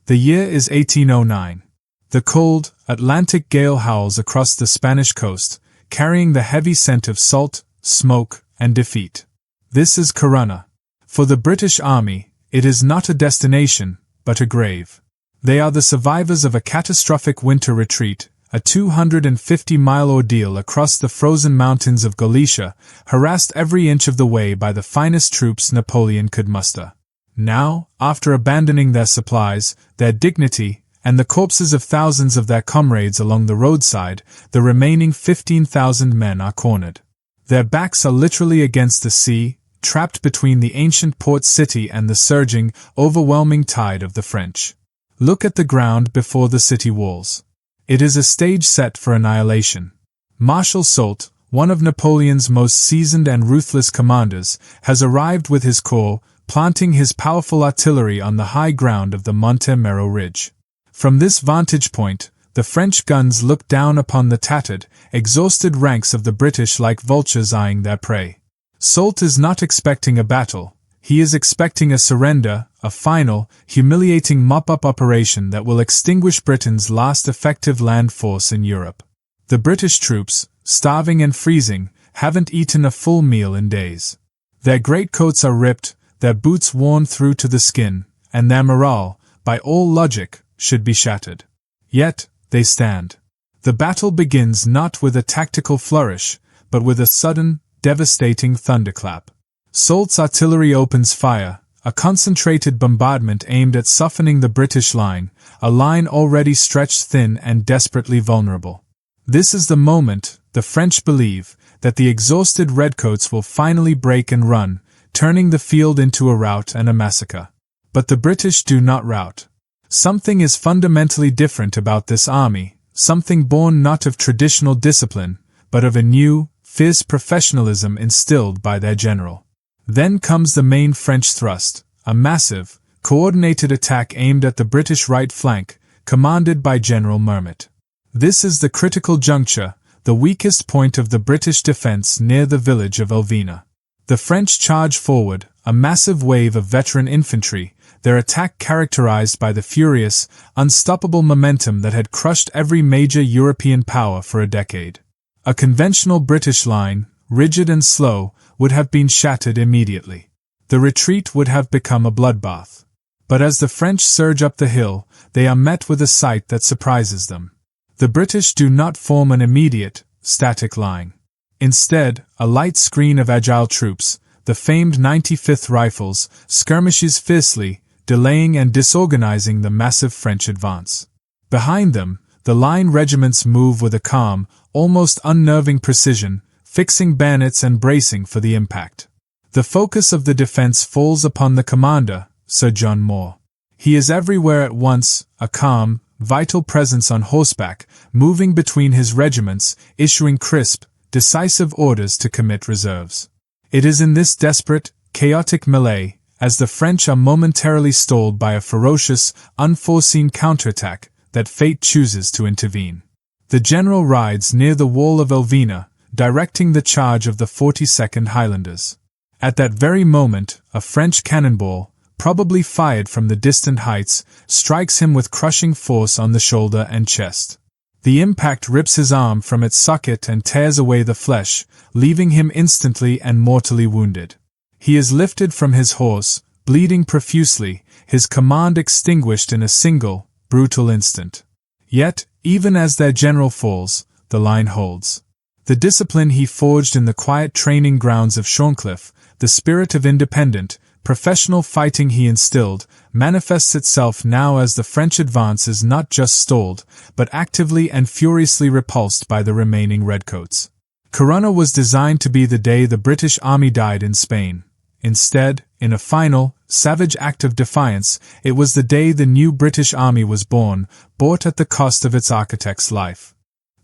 The year is 1809. The cold, Atlantic gale howls across the Spanish coast, carrying the heavy scent of salt, smoke, and defeat. This is Corunna. For the British Army, it is not a destination, but a grave. They are the survivors of a catastrophic winter retreat, a 250-mile ordeal across the frozen mountains of Galicia, harassed every inch of the way by the finest troops Napoleon could muster. Now, after abandoning their supplies, their dignity, and the corpses of thousands of their comrades along the roadside, the remaining 15,000 men are cornered. Their backs are literally against the sea, trapped between the ancient port city and the surging, overwhelming tide of the French. Look at the ground before the city walls. It is a stage set for annihilation. Marshal Soult, one of Napoleon's most seasoned and ruthless commanders, has arrived with his corps, planting his powerful artillery on the high ground of the Monte Mero Ridge. From this vantage point, the French guns look down upon the tattered, exhausted ranks of the British like vultures eyeing their prey. Soult is not expecting a battle. He is expecting a surrender, a final, humiliating mop-up operation that will extinguish Britain's last effective land force in Europe. The British troops, starving and freezing, haven't eaten a full meal in days. Their greatcoats are ripped, their boots worn through to the skin, and their morale, by all logic, should be shattered. Yet, they stand. The battle begins not with a tactical flourish, but with a sudden, devastating thunderclap. Soult's artillery opens fire, a concentrated bombardment aimed at softening the British line, a line already stretched thin and desperately vulnerable. This is the moment, the French believe, that the exhausted redcoats will finally break and run, turning the field into a rout and a massacre. But the British do not rout. Something is fundamentally different about this army, something born not of traditional discipline, but of a new, fierce professionalism instilled by their general. Then comes the main French thrust, a massive, coordinated attack aimed at the British right flank, commanded by General Marmont. This is the critical juncture, the weakest point of the British defense near the village of Elvina. The French charge forward, a massive wave of veteran infantry, their attack characterized by the furious, unstoppable momentum that had crushed every major European power for a decade. A conventional British line, rigid and slow, would have been shattered immediately. The retreat would have become a bloodbath. But as the French surge up the hill, they are met with a sight that surprises them. The British do not form an immediate, static line. Instead, a light screen of agile troops, the famed 95th Rifles, skirmishes fiercely, delaying and disorganizing the massive French advance. Behind them, the line regiments move with a calm, almost unnerving precision, fixing bayonets and bracing for the impact. The focus of the defense falls upon the commander, Sir John Moore. He is everywhere at once, a calm, vital presence on horseback, moving between his regiments, issuing crisp, decisive orders to commit reserves. It is in this desperate, chaotic melee, as the French are momentarily stalled by a ferocious, unforeseen counterattack, that fate chooses to intervene. The general rides near the wall of Elvina, directing the charge of the 42nd Highlanders. At that very moment, a French cannonball, probably fired from the distant heights, strikes him with crushing force on the shoulder and chest. The impact rips his arm from its socket and tears away the flesh, leaving him instantly and mortally wounded. He is lifted from his horse, bleeding profusely, his command extinguished in a single, brutal instant. Yet, even as their general falls, the line holds. The discipline he forged in the quiet training grounds of Shorncliffe, the spirit of independent, professional fighting he instilled, manifests itself now as the French advance is not just stalled, but actively and furiously repulsed by the remaining redcoats. Corunna was designed to be the day the British army died in Spain. Instead, in a final, savage act of defiance, it was the day the new British army was born, bought at the cost of its architect's life.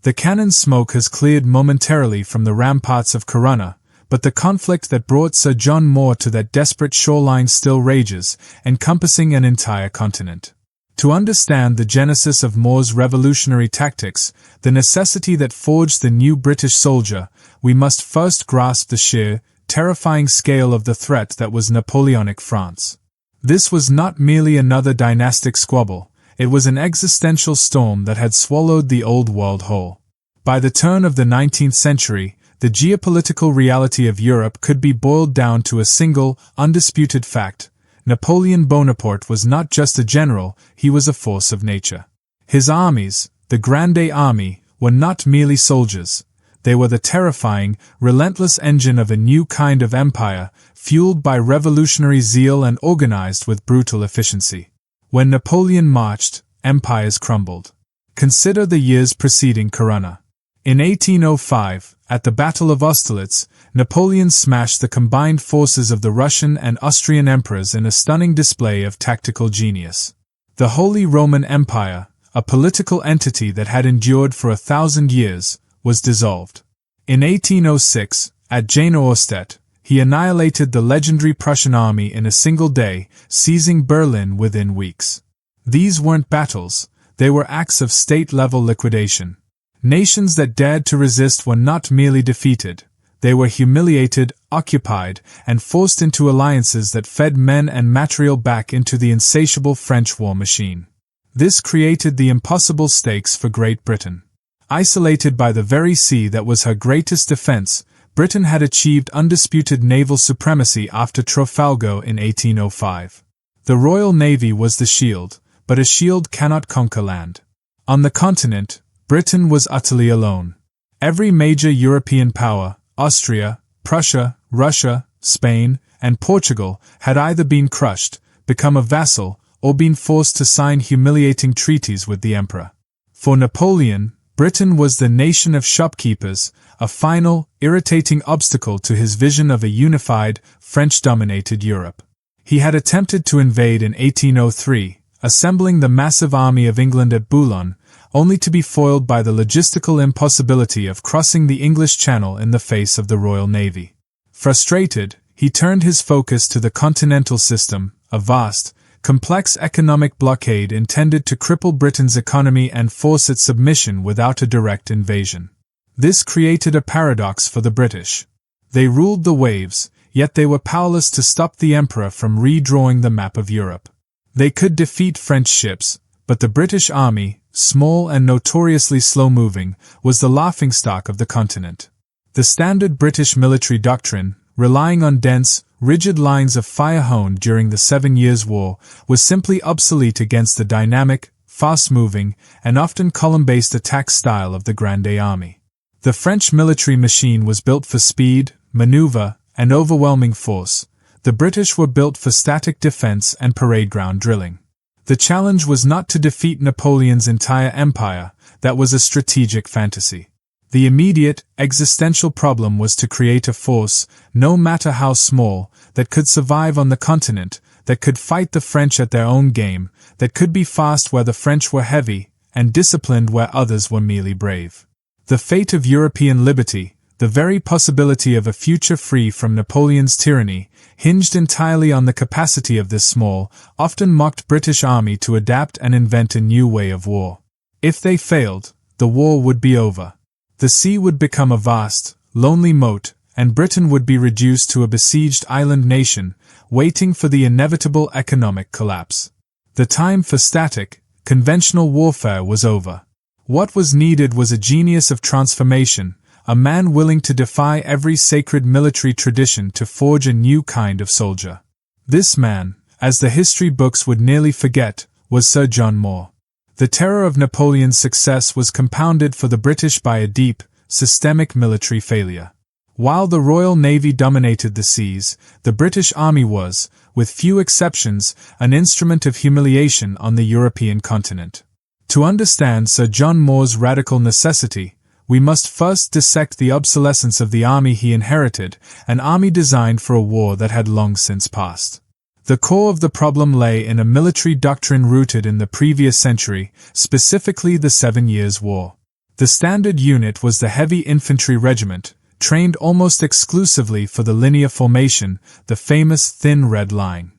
The cannon smoke has cleared momentarily from the ramparts of Corunna, but the conflict that brought Sir John Moore to that desperate shoreline still rages, encompassing an entire continent. To understand the genesis of Moore's revolutionary tactics, the necessity that forged the new British soldier, we must first grasp the sheer, terrifying scale of the threat that was Napoleonic France. This was not merely another dynastic squabble, It was an existential storm that had swallowed the old world whole. By the turn of the 19th century, the geopolitical reality of Europe could be boiled down to a single, undisputed fact. Napoleon Bonaparte was not just a general, he was a force of nature. His armies, the Grande army, were not merely soldiers. They were the terrifying, relentless engine of a new kind of empire, fueled by revolutionary zeal and organized with brutal efficiency. When Napoleon marched, empires crumbled. Consider the years preceding Corunna. In 1805, at the Battle of Austerlitz, Napoleon smashed the combined forces of the Russian and Austrian emperors in a stunning display of tactical genius. The Holy Roman Empire, a political entity that had endured for 1,000 years, was dissolved. In 1806, at Jena-Auerstedt, he annihilated the legendary Prussian army in a single day, seizing Berlin within weeks. These weren't battles, they were acts of state-level liquidation. Nations that dared to resist were not merely defeated, they were humiliated, occupied, and forced into alliances that fed men and material back into the insatiable French war machine. This created the impossible stakes for Great Britain. Isolated by the very sea that was her greatest defense, Britain had achieved undisputed naval supremacy after Trafalgar in 1805. The Royal Navy was the shield, but a shield cannot conquer land. On the continent, Britain was utterly alone. Every major European power, Austria, Prussia, Russia, Spain, and Portugal, had either been crushed, become a vassal, or been forced to sign humiliating treaties with the emperor. For Napoleon, Britain was the nation of shopkeepers, a final, irritating obstacle to his vision of a unified, French-dominated Europe. He had attempted to invade in 1803, assembling the massive army of England at Boulogne, only to be foiled by the logistical impossibility of crossing the English Channel in the face of the Royal Navy. Frustrated, he turned his focus to the continental system, a vast, complex economic blockade intended to cripple Britain's economy and force its submission without a direct invasion. This created a paradox for the British. They ruled the waves, yet they were powerless to stop the emperor from redrawing the map of Europe. They could defeat French ships, but the British army, small and notoriously slow-moving, was the laughingstock of the continent. The standard British military doctrine, relying on dense, rigid lines of fire honed during the 7 Years' War, was simply obsolete against the dynamic, fast-moving, and often column-based attack style of the Grande army. The French military machine was built for speed, maneuver, and overwhelming force. The British were built for static defense and parade ground drilling. The challenge was not to defeat Napoleon's entire empire, that was a strategic fantasy. The immediate, existential problem was to create a force, no matter how small, that could survive on the continent, that could fight the French at their own game, that could be fast where the French were heavy, and disciplined where others were merely brave. The fate of European liberty, the very possibility of a future free from Napoleon's tyranny, hinged entirely on the capacity of this small, often mocked British army to adapt and invent a new way of war. If they failed, the war would be over. The sea would become a vast, lonely moat, and Britain would be reduced to a besieged island nation, waiting for the inevitable economic collapse. The time for static, conventional warfare was over. What was needed was a genius of transformation, a man willing to defy every sacred military tradition to forge a new kind of soldier. This man, as the history books would nearly forget, was Sir John Moore. The terror of Napoleon's success was compounded for the British by a deep, systemic military failure. While the Royal Navy dominated the seas, the British Army was, with few exceptions, an instrument of humiliation on the European continent. To understand Sir John Moore's radical necessity, we must first dissect the obsolescence of the army he inherited, an army designed for a war that had long since passed. The core of the problem lay in a military doctrine rooted in the previous century, specifically the 7 Years' War. The standard unit was the heavy infantry regiment, trained almost exclusively for the linear formation, the famous thin red line.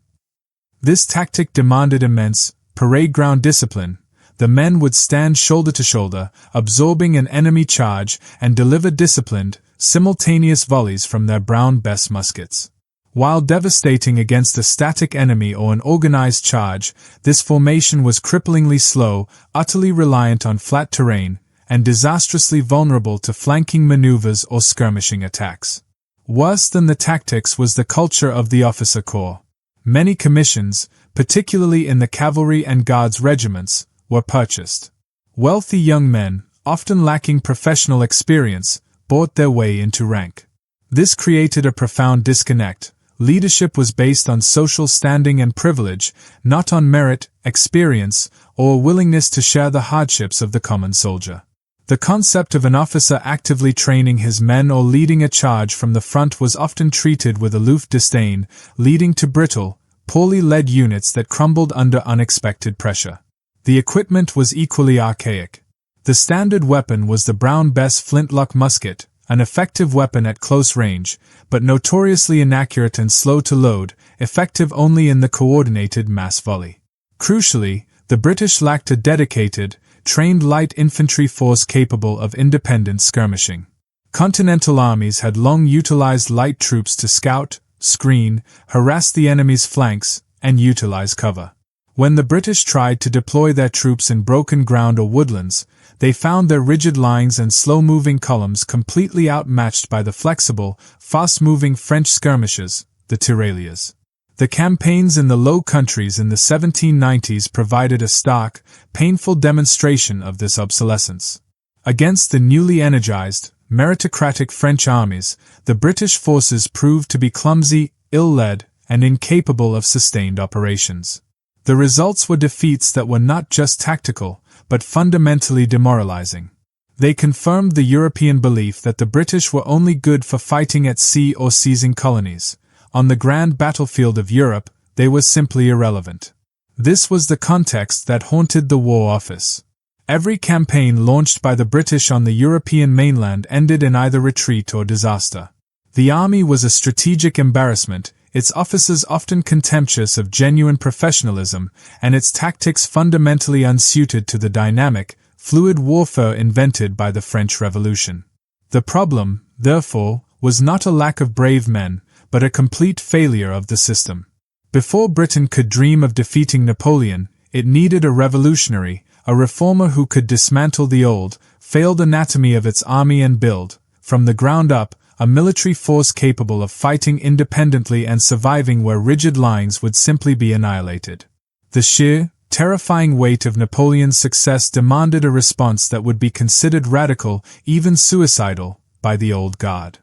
This tactic demanded immense, parade ground discipline. The men would stand shoulder to shoulder, absorbing an enemy charge, and deliver disciplined, simultaneous volleys from their Brown Bess muskets. While devastating against a static enemy or an organized charge, this formation was cripplingly slow, utterly reliant on flat terrain, and disastrously vulnerable to flanking maneuvers or skirmishing attacks. Worse than the tactics was the culture of the officer corps. Many commissions, particularly in the cavalry and guards regiments, were purchased. Wealthy young men, often lacking professional experience, bought their way into rank. This created a profound disconnect. Leadership was based on social standing and privilege, not on merit, experience, or willingness to share the hardships of the common soldier. The concept of an officer actively training his men or leading a charge from the front was often treated with aloof disdain, leading to brittle, poorly led units that crumbled under unexpected pressure. The equipment was equally archaic. The standard weapon was the Brown Bess flintlock musket, an effective weapon at close range, but notoriously inaccurate and slow to load, effective only in the coordinated mass volley. Crucially, the British lacked a dedicated, trained light infantry force capable of independent skirmishing. Continental armies had long utilized light troops to scout, screen, harass the enemy's flanks, and utilize cover. When the British tried to deploy their troops in broken ground or woodlands, they found their rigid lines and slow-moving columns completely outmatched by the flexible, fast-moving French skirmishers, the tirailleurs. The campaigns in the Low Countries in the 1790s provided a stark, painful demonstration of this obsolescence. Against the newly energized, meritocratic French armies, the British forces proved to be clumsy, ill-led, and incapable of sustained operations. The results were defeats that were not just tactical, but fundamentally demoralizing. They confirmed the European belief that the British were only good for fighting at sea or seizing colonies. On the grand battlefield of Europe, they were simply irrelevant. This was the context that haunted the War Office. Every campaign launched by the British on the European mainland ended in either retreat or disaster. The army was a strategic embarrassment, its officers often contemptuous of genuine professionalism, and its tactics fundamentally unsuited to the dynamic, fluid warfare invented by the French Revolution. The problem, therefore, was not a lack of brave men, but a complete failure of the system. Before Britain could dream of defeating Napoleon, it needed a revolutionary, a reformer who could dismantle the old, failed anatomy of its army and build, from the ground up, a military force capable of fighting independently and surviving where rigid lines would simply be annihilated. The sheer, terrifying weight of Napoleon's success demanded a response that would be considered radical, even suicidal, by the old guard.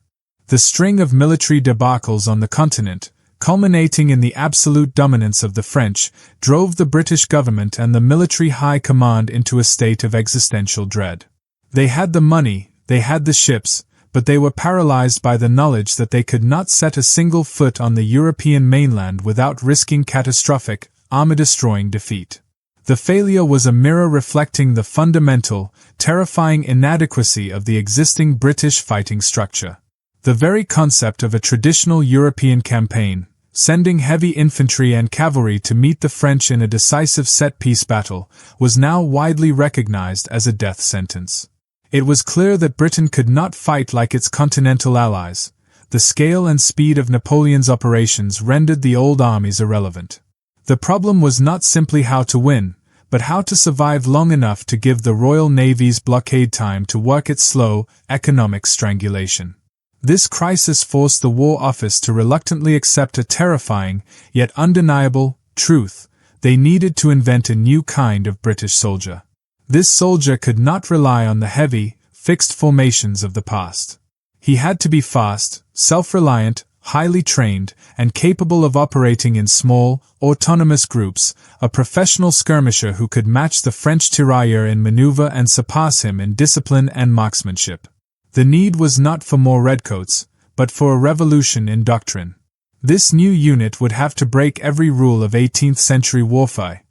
The string of military debacles on the continent, culminating in the absolute dominance of the French, drove the British government and the military high command into a state of existential dread. They had the money, they had the ships, but they were paralyzed by the knowledge that they could not set a single foot on the European mainland without risking catastrophic, army-destroying defeat. The failure was a mirror reflecting the fundamental, terrifying inadequacy of the existing British fighting structure. The very concept of a traditional European campaign, sending heavy infantry and cavalry to meet the French in a decisive set-piece battle, was now widely recognized as a death sentence. It was clear that Britain could not fight like its continental allies. The scale and speed of Napoleon's operations rendered the old armies irrelevant. The problem was not simply how to win, but how to survive long enough to give the Royal Navy's blockade time to work its slow, economic strangulation. This crisis forced the War Office to reluctantly accept a terrifying, yet undeniable, truth: they needed to invent a new kind of British soldier. This soldier could not rely on the heavy, fixed formations of the past. He had to be fast, self-reliant, highly trained, and capable of operating in small, autonomous groups, a professional skirmisher who could match the French tirailleur in maneuver and surpass him in discipline and marksmanship. The need was not for more redcoats, but for a revolution in doctrine. This new unit would have to break every rule of 18th-century warfare.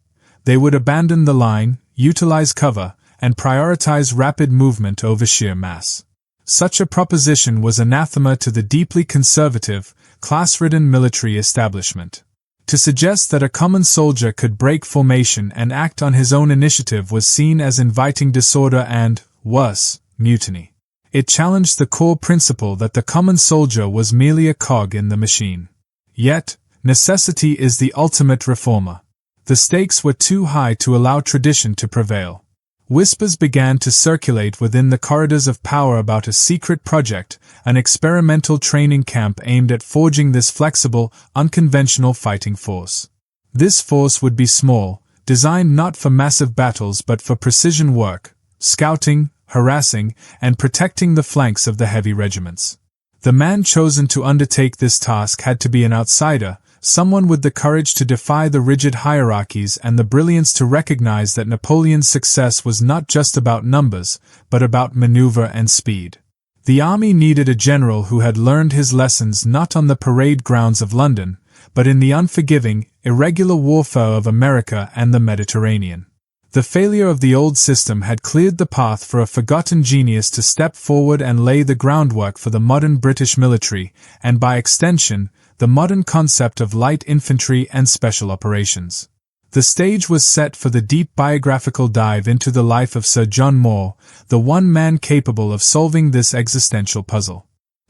They would abandon the line, utilize cover, and prioritize rapid movement over sheer mass. Such a proposition was anathema to the deeply conservative, class-ridden military establishment. To suggest that a common soldier could break formation and act on his own initiative was seen as inviting disorder and, worse, mutiny. It challenged the core principle that the common soldier was merely a cog in the machine. Yet, necessity is the ultimate reformer. The stakes were too high to allow tradition to prevail. Whispers began to circulate within the corridors of power about a secret project, an experimental training camp aimed at forging this flexible, unconventional fighting force. This force would be small, designed not for massive battles but for precision work, scouting, harassing, and protecting the flanks of the heavy regiments. The man chosen to undertake this task had to be an outsider, someone with the courage to defy the rigid hierarchies and the brilliance to recognize that Napoleon's success was not just about numbers, but about maneuver and speed. The army needed a general who had learned his lessons not on the parade grounds of London, but in the unforgiving, irregular warfare of America and the Mediterranean. The failure of the old system had cleared the path for a forgotten genius to step forward and lay the groundwork for the modern British military, and by extension, the modern concept of light infantry and special operations. The stage was set for the deep biographical dive into the life of Sir John Moore, the one man capable of solving this existential puzzle.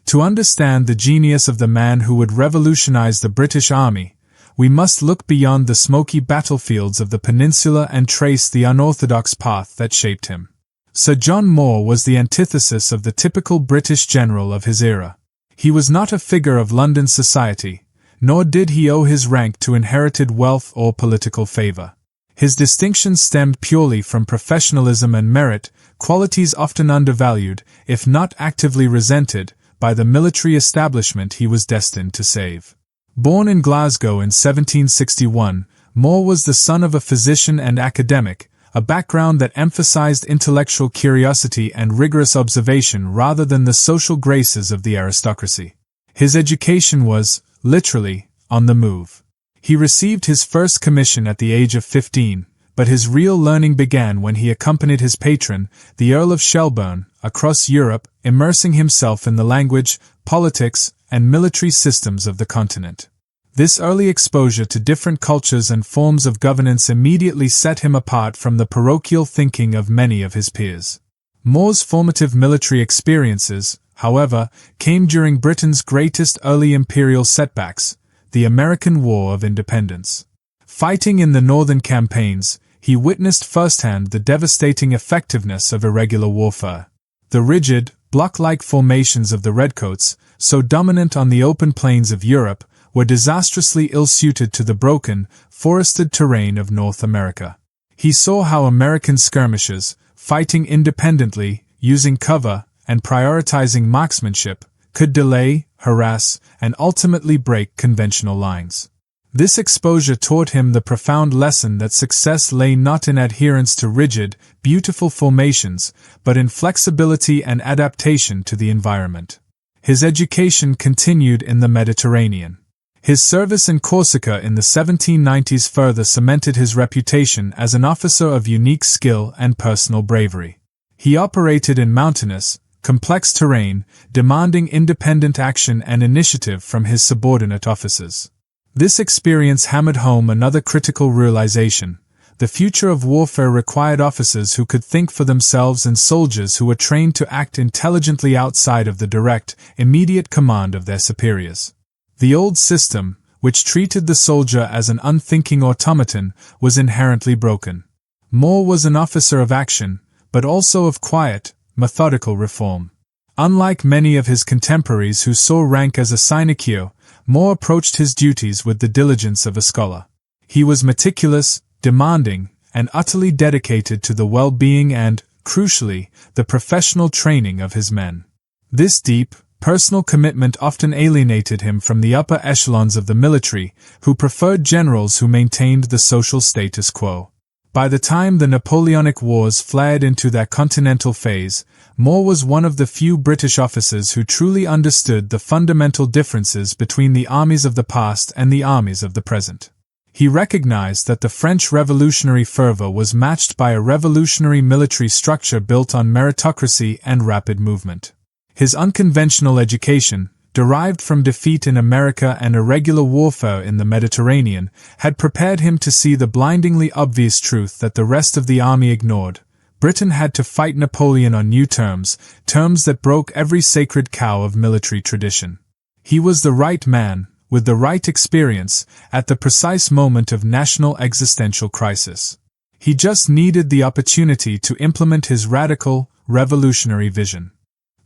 To understand the genius of the man who would revolutionize the British Army, we must look beyond the smoky battlefields of the peninsula and trace the unorthodox path that shaped him. Sir John Moore was the antithesis of the typical British general of his era. He was not a figure of London society, nor did he owe his rank to inherited wealth or political favor. His distinctions stemmed purely from professionalism and merit, qualities often undervalued, if not actively resented, by the military establishment he was destined to save. Born in Glasgow in 1761, Moore was the son of a physician and academic, a background that emphasized intellectual curiosity and rigorous observation rather than the social graces of the aristocracy. His education was, literally, on the move. He received his first commission at the age of 15, but his real learning began when he accompanied his patron, the Earl of Shelburne, across Europe, immersing himself in the language, politics, and military systems of the continent. This early exposure to different cultures and forms of governance immediately set him apart from the parochial thinking of many of his peers. Moore's formative military experiences, however, came during Britain's greatest early imperial setbacks, the American War of Independence. Fighting in the northern campaigns, he witnessed firsthand the devastating effectiveness of irregular warfare. The rigid, block-like formations of the redcoats, so dominant on the open plains of Europe, were disastrously ill-suited to the broken, forested terrain of North America. He saw how American skirmishers, fighting independently, using cover, and prioritizing marksmanship, could delay, harass, and ultimately break conventional lines. This exposure taught him the profound lesson that success lay not in adherence to rigid, beautiful formations, but in flexibility and adaptation to the environment. His education continued in the Mediterranean. His service in Corsica in the 1790s further cemented his reputation as an officer of unique skill and personal bravery. He operated in mountainous, complex terrain, demanding independent action and initiative from his subordinate officers. This experience hammered home another critical realization: the future of warfare required officers who could think for themselves and soldiers who were trained to act intelligently outside of the direct, immediate command of their superiors. The old system, which treated the soldier as an unthinking automaton, was inherently broken. Moore was an officer of action, but also of quiet, methodical reform. Unlike many of his contemporaries who saw rank as a sinecure, Moore approached his duties with the diligence of a scholar. He was meticulous, demanding, and utterly dedicated to the well-being and, crucially, the professional training of his men. This deep, personal commitment often alienated him from the upper echelons of the military, who preferred generals who maintained the social status quo. By the time the Napoleonic Wars flared into their continental phase, Moore was one of the few British officers who truly understood the fundamental differences between the armies of the past and the armies of the present. He recognized that the French revolutionary fervor was matched by a revolutionary military structure built on meritocracy and rapid movement. His unconventional education, derived from defeat in America and irregular warfare in the Mediterranean, had prepared him to see the blindingly obvious truth that the rest of the army ignored. Britain had to fight Napoleon on new terms, terms that broke every sacred cow of military tradition. He was the right man, with the right experience, at the precise moment of national existential crisis. He just needed the opportunity to implement his radical, revolutionary vision.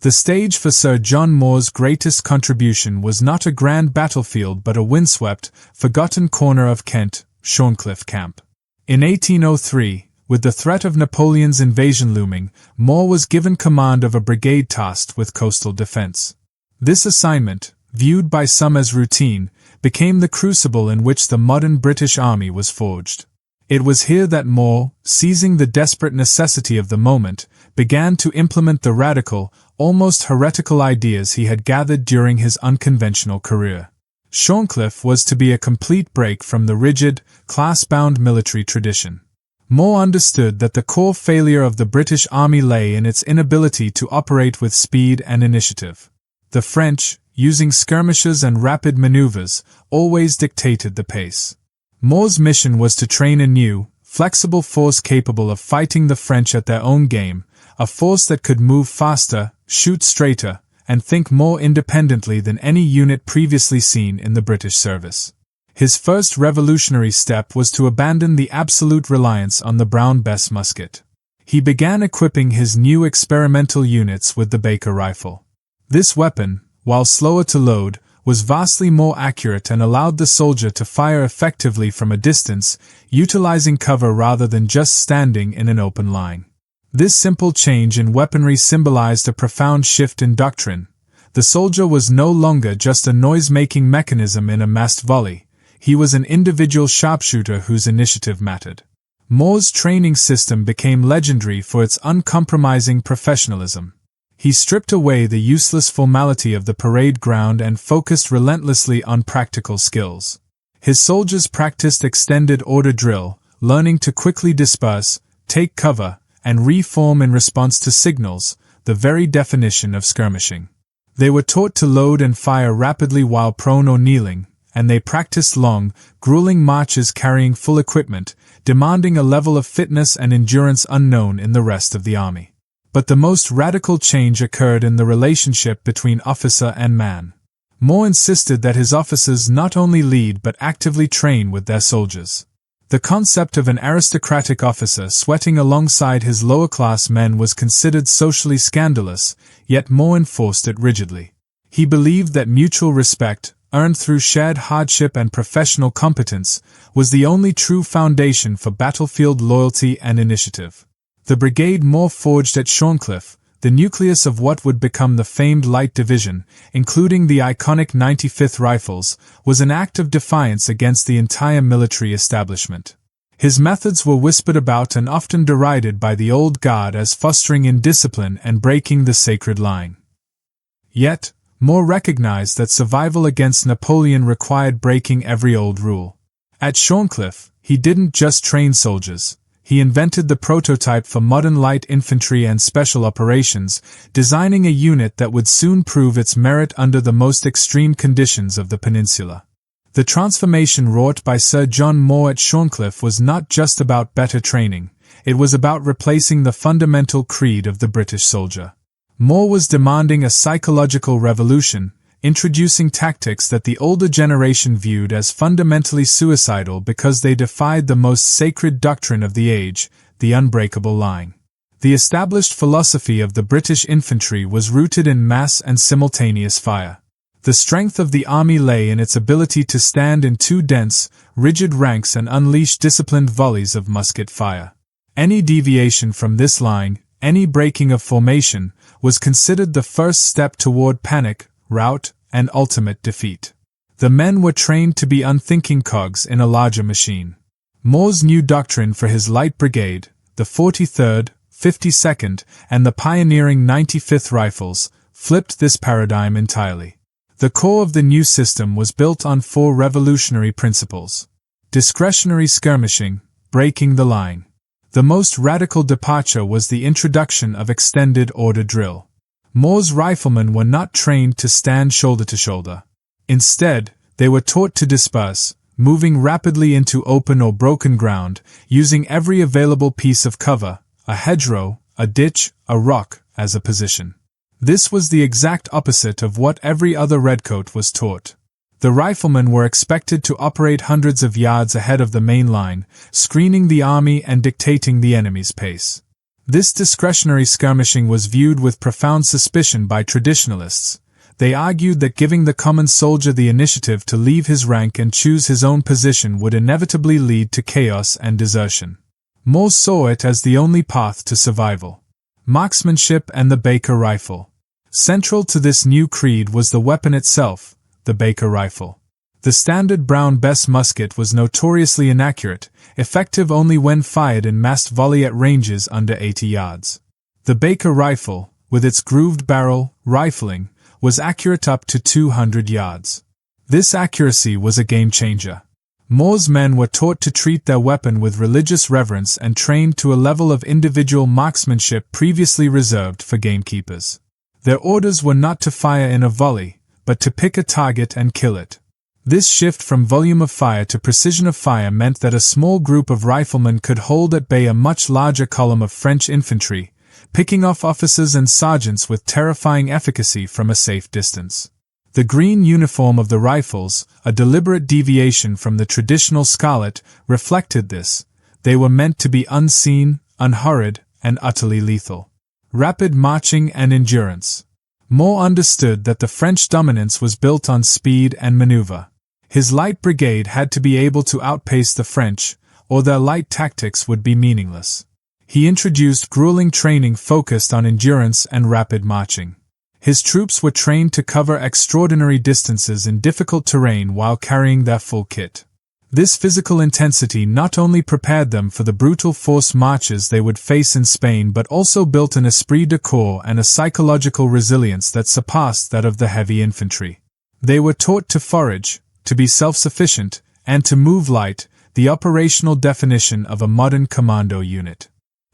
The stage for Sir John Moore's greatest contribution was not a grand battlefield but a windswept, forgotten corner of Kent, Shorncliffe Camp. In 1803, with the threat of Napoleon's invasion looming, Moore was given command of a brigade tasked with coastal defense. This assignment, viewed by some as routine, became the crucible in which the modern British Army was forged. It was here that Moore, seizing the desperate necessity of the moment, began to implement the radical, almost heretical ideas he had gathered during his unconventional career. Shorncliffe was to be a complete break from the rigid, class-bound military tradition. Moore understood that the core failure of the British Army lay in its inability to operate with speed and initiative. The French, using skirmishes and rapid maneuvers, always dictated the pace. Moore's mission was to train a new, flexible force capable of fighting the French at their own game, a force that could move faster, shoot straighter, and think more independently than any unit previously seen in the British service. His first revolutionary step was to abandon the absolute reliance on the Brown Bess musket. He began equipping his new experimental units with the Baker rifle. This weapon, while slower to load, was vastly more accurate and allowed the soldier to fire effectively from a distance, utilizing cover rather than just standing in an open line. This simple change in weaponry symbolized a profound shift in doctrine. The soldier was no longer just a noise-making mechanism in a massed volley. He was an individual sharpshooter whose initiative mattered. Moore's training system became legendary for its uncompromising professionalism. He stripped away the useless formality of the parade ground and focused relentlessly on practical skills. His soldiers practiced extended order drill, learning to quickly disperse, take cover, and reform in response to signals, the very definition of skirmishing. They were taught to load and fire rapidly while prone or kneeling, and they practiced long, grueling marches carrying full equipment, demanding a level of fitness and endurance unknown in the rest of the army. But the most radical change occurred in the relationship between officer and man. Moore insisted that his officers not only lead but actively train with their soldiers. The concept of an aristocratic officer sweating alongside his lower-class men was considered socially scandalous, yet Moore enforced it rigidly. He believed that mutual respect, earned through shared hardship and professional competence, was the only true foundation for battlefield loyalty and initiative. The brigade Moore forged at Shorncliffe, the nucleus of what would become the famed Light Division, including the iconic 95th Rifles, was an act of defiance against the entire military establishment. His methods were whispered about and often derided by the old guard as fostering indiscipline and breaking the sacred line. Yet, Moore recognized that survival against Napoleon required breaking every old rule. At Shorncliffe, he didn't just train soldiers. He invented the prototype for modern light infantry and special operations, designing a unit that would soon prove its merit under the most extreme conditions of the peninsula. The transformation wrought by Sir John Moore at Shorncliffe was not just about better training, it was about replacing the fundamental creed of the British soldier. Moore was demanding a psychological revolution, introducing tactics that the older generation viewed as fundamentally suicidal because they defied the most sacred doctrine of the age, the unbreakable line. The established philosophy of the British infantry was rooted in mass and simultaneous fire. The strength of the army lay in its ability to stand in two dense, rigid ranks and unleash disciplined volleys of musket fire. Any deviation from this line, any breaking of formation, was considered the first step toward panic, rout, and ultimate defeat. The men were trained to be unthinking cogs in a larger machine. Moore's new doctrine for his light brigade, the 43rd, 52nd, and the pioneering 95th Rifles, flipped this paradigm entirely. The core of the new system was built on four revolutionary principles. Discretionary skirmishing, breaking the line. The most radical departure was the introduction of extended order drill. Moore's riflemen were not trained to stand shoulder to shoulder. Instead, they were taught to disperse, moving rapidly into open or broken ground, using every available piece of cover, a hedgerow, a ditch, a rock, as a position. This was the exact opposite of what every other redcoat was taught. The riflemen were expected to operate hundreds of yards ahead of the main line, screening the army and dictating the enemy's pace. This discretionary skirmishing was viewed with profound suspicion by traditionalists. They argued that giving the common soldier the initiative to leave his rank and choose his own position would inevitably lead to chaos and desertion. More saw it as the only path to survival. Marksmanship and the Baker rifle. Central to this new creed was the weapon itself, the Baker rifle. The standard Brown Bess musket was notoriously inaccurate, effective only when fired in massed volley at ranges under 80 yards. The Baker rifle, with its grooved barrel, rifling, was accurate up to 200 yards. This accuracy was a game-changer. Moore's men were taught to treat their weapon with religious reverence and trained to a level of individual marksmanship previously reserved for gamekeepers. Their orders were not to fire in a volley, but to pick a target and kill it. This shift from volume of fire to precision of fire meant that a small group of riflemen could hold at bay a much larger column of French infantry, picking off officers and sergeants with terrifying efficacy from a safe distance. The green uniform of the rifles, a deliberate deviation from the traditional scarlet, reflected this. They were meant to be unseen, unhurried, and utterly lethal. Rapid marching and endurance. Moore understood that the French dominance was built on speed and maneuver. His light brigade had to be able to outpace the French, or their light tactics would be meaningless. He introduced grueling training focused on endurance and rapid marching. His troops were trained to cover extraordinary distances in difficult terrain while carrying their full kit. This physical intensity not only prepared them for the brutal forced marches they would face in Spain but also built an esprit de corps and a psychological resilience that surpassed that of the heavy infantry. They were taught to forage, to be self-sufficient, and to move light, the operational definition of a modern commando unit.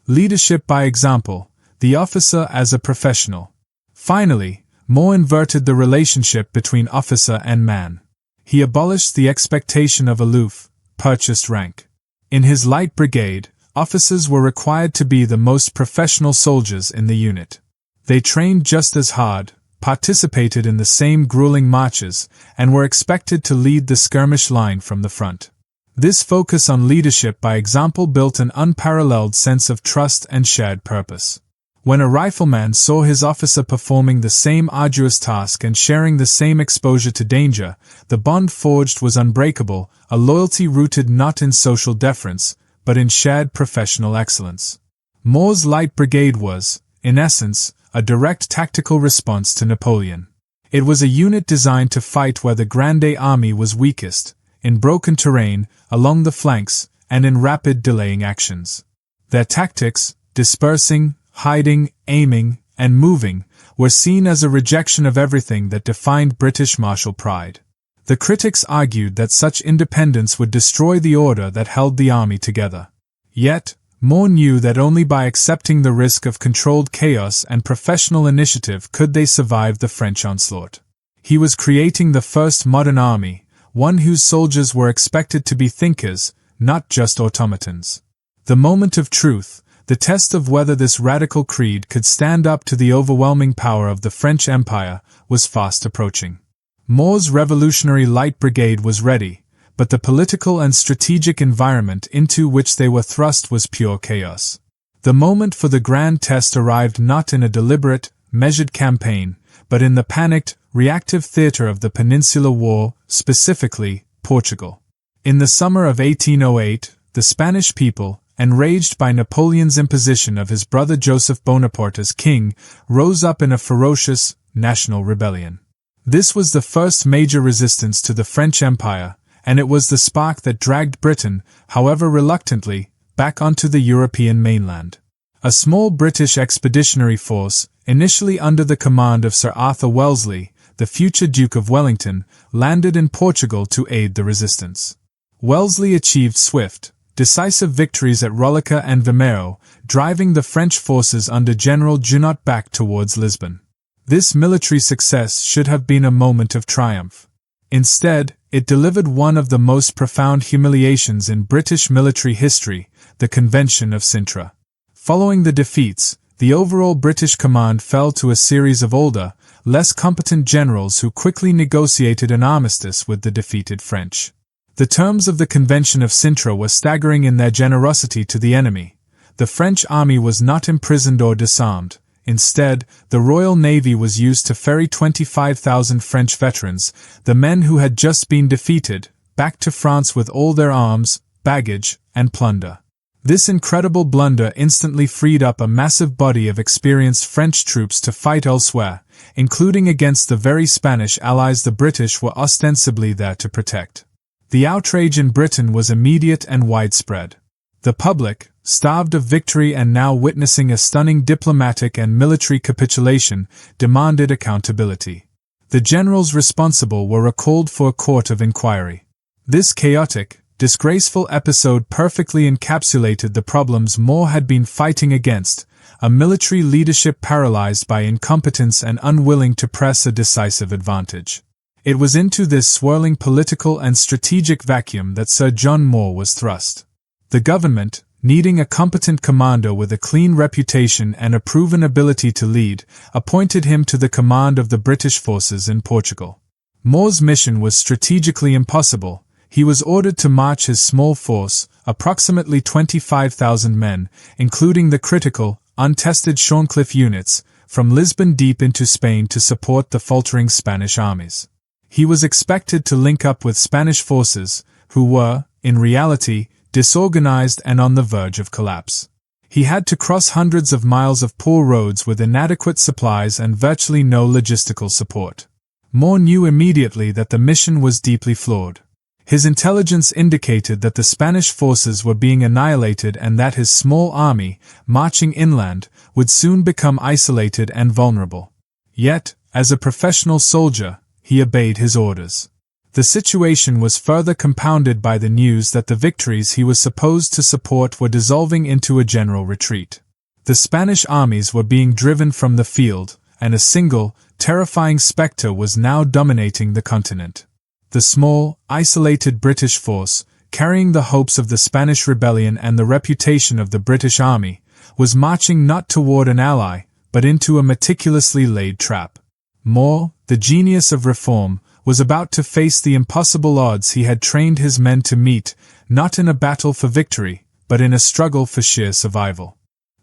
Leadership by example, the officer as a professional. Finally, Moore inverted the relationship between officer and man. He abolished the expectation of aloof, purchased rank. In his light brigade, officers were required to be the most professional soldiers in the unit. They trained just as hard, participated in the same grueling marches, and were expected to lead the skirmish line from the front. This focus on leadership by example built an unparalleled sense of trust and shared purpose. When a rifleman saw his officer performing the same arduous task and sharing the same exposure to danger, the bond forged was unbreakable, a loyalty rooted not in social deference, but in shared professional excellence. Moore's Light Brigade was, in essence, a direct tactical response to Napoleon. It was a unit designed to fight where the Grande army was weakest, in broken terrain, along the flanks, and in rapid delaying actions. Their tactics, dispersing, hiding, aiming, and moving, were seen as a rejection of everything that defined British martial pride. The critics argued that such independence would destroy the order that held the army together. Yet, Moore knew that only by accepting the risk of controlled chaos and professional initiative could they survive the French onslaught. He was creating the first modern army, one whose soldiers were expected to be thinkers, not just automatons. The moment of truth, the test of whether this radical creed could stand up to the overwhelming power of the French Empire, was fast approaching. Moore's Revolutionary Light Brigade was ready, but the political and strategic environment into which they were thrust was pure chaos. The moment for the grand test arrived not in a deliberate, measured campaign, but in the panicked, reactive theater of the Peninsular War, specifically, Portugal. In the summer of 1808, the Spanish people, enraged by Napoleon's imposition of his brother Joseph Bonaparte as king, rose up in a ferocious, national rebellion. This was the first major resistance to the French Empire, and it was the spark that dragged Britain, however reluctantly, back onto the European mainland. A small British expeditionary force, initially under the command of Sir Arthur Wellesley, the future Duke of Wellington, landed in Portugal to aid the resistance. Wellesley achieved swift, decisive victories at Roliça and Vimeiro, driving the French forces under General Junot back towards Lisbon. This military success should have been a moment of triumph. Instead, it delivered one of the most profound humiliations in British military history, the Convention of Sintra. Following the defeats, the overall British command fell to a series of older, less competent generals who quickly negotiated an armistice with the defeated French. The terms of the Convention of Sintra were staggering in their generosity to the enemy. The French army was not imprisoned or disarmed. Instead, the Royal Navy was used to ferry 25,000 French veterans, the men who had just been defeated, back to France with all their arms, baggage, and plunder. This incredible blunder instantly freed up a massive body of experienced French troops to fight elsewhere, including against the very Spanish allies the British were ostensibly there to protect. The outrage in Britain was immediate and widespread. The public, starved of victory and now witnessing a stunning diplomatic and military capitulation, demanded accountability. The generals responsible were recalled for a court of inquiry. This chaotic, disgraceful episode perfectly encapsulated the problems Moore had been fighting against, a military leadership paralyzed by incompetence and unwilling to press a decisive advantage. It was into this swirling political and strategic vacuum that Sir John Moore was thrust. The government, needing a competent commander with a clean reputation and a proven ability to lead, appointed him to the command of the British forces in Portugal. Moore's mission was strategically impossible. He was ordered to march his small force, approximately 25,000 men, including the critical, untested Shorncliffe units, from Lisbon deep into Spain to support the faltering Spanish armies. He was expected to link up with Spanish forces, who were, in reality, disorganized and on the verge of collapse. He had to cross hundreds of miles of poor roads with inadequate supplies and virtually no logistical support. Moore knew immediately that the mission was deeply flawed. His intelligence indicated that the Spanish forces were being annihilated and that his small army, marching inland, would soon become isolated and vulnerable. Yet, as a professional soldier, he obeyed his orders. The situation was further compounded by the news that the victories he was supposed to support were dissolving into a general retreat. The Spanish armies were being driven from the field, and a single, terrifying spectre was now dominating the continent. The small, isolated British force, carrying the hopes of the Spanish rebellion and the reputation of the British army, was marching not toward an ally, but into a meticulously laid trap. Moore, the genius of reform, was about to face the impossible odds he had trained his men to meet, not in a battle for victory, but in a struggle for sheer survival.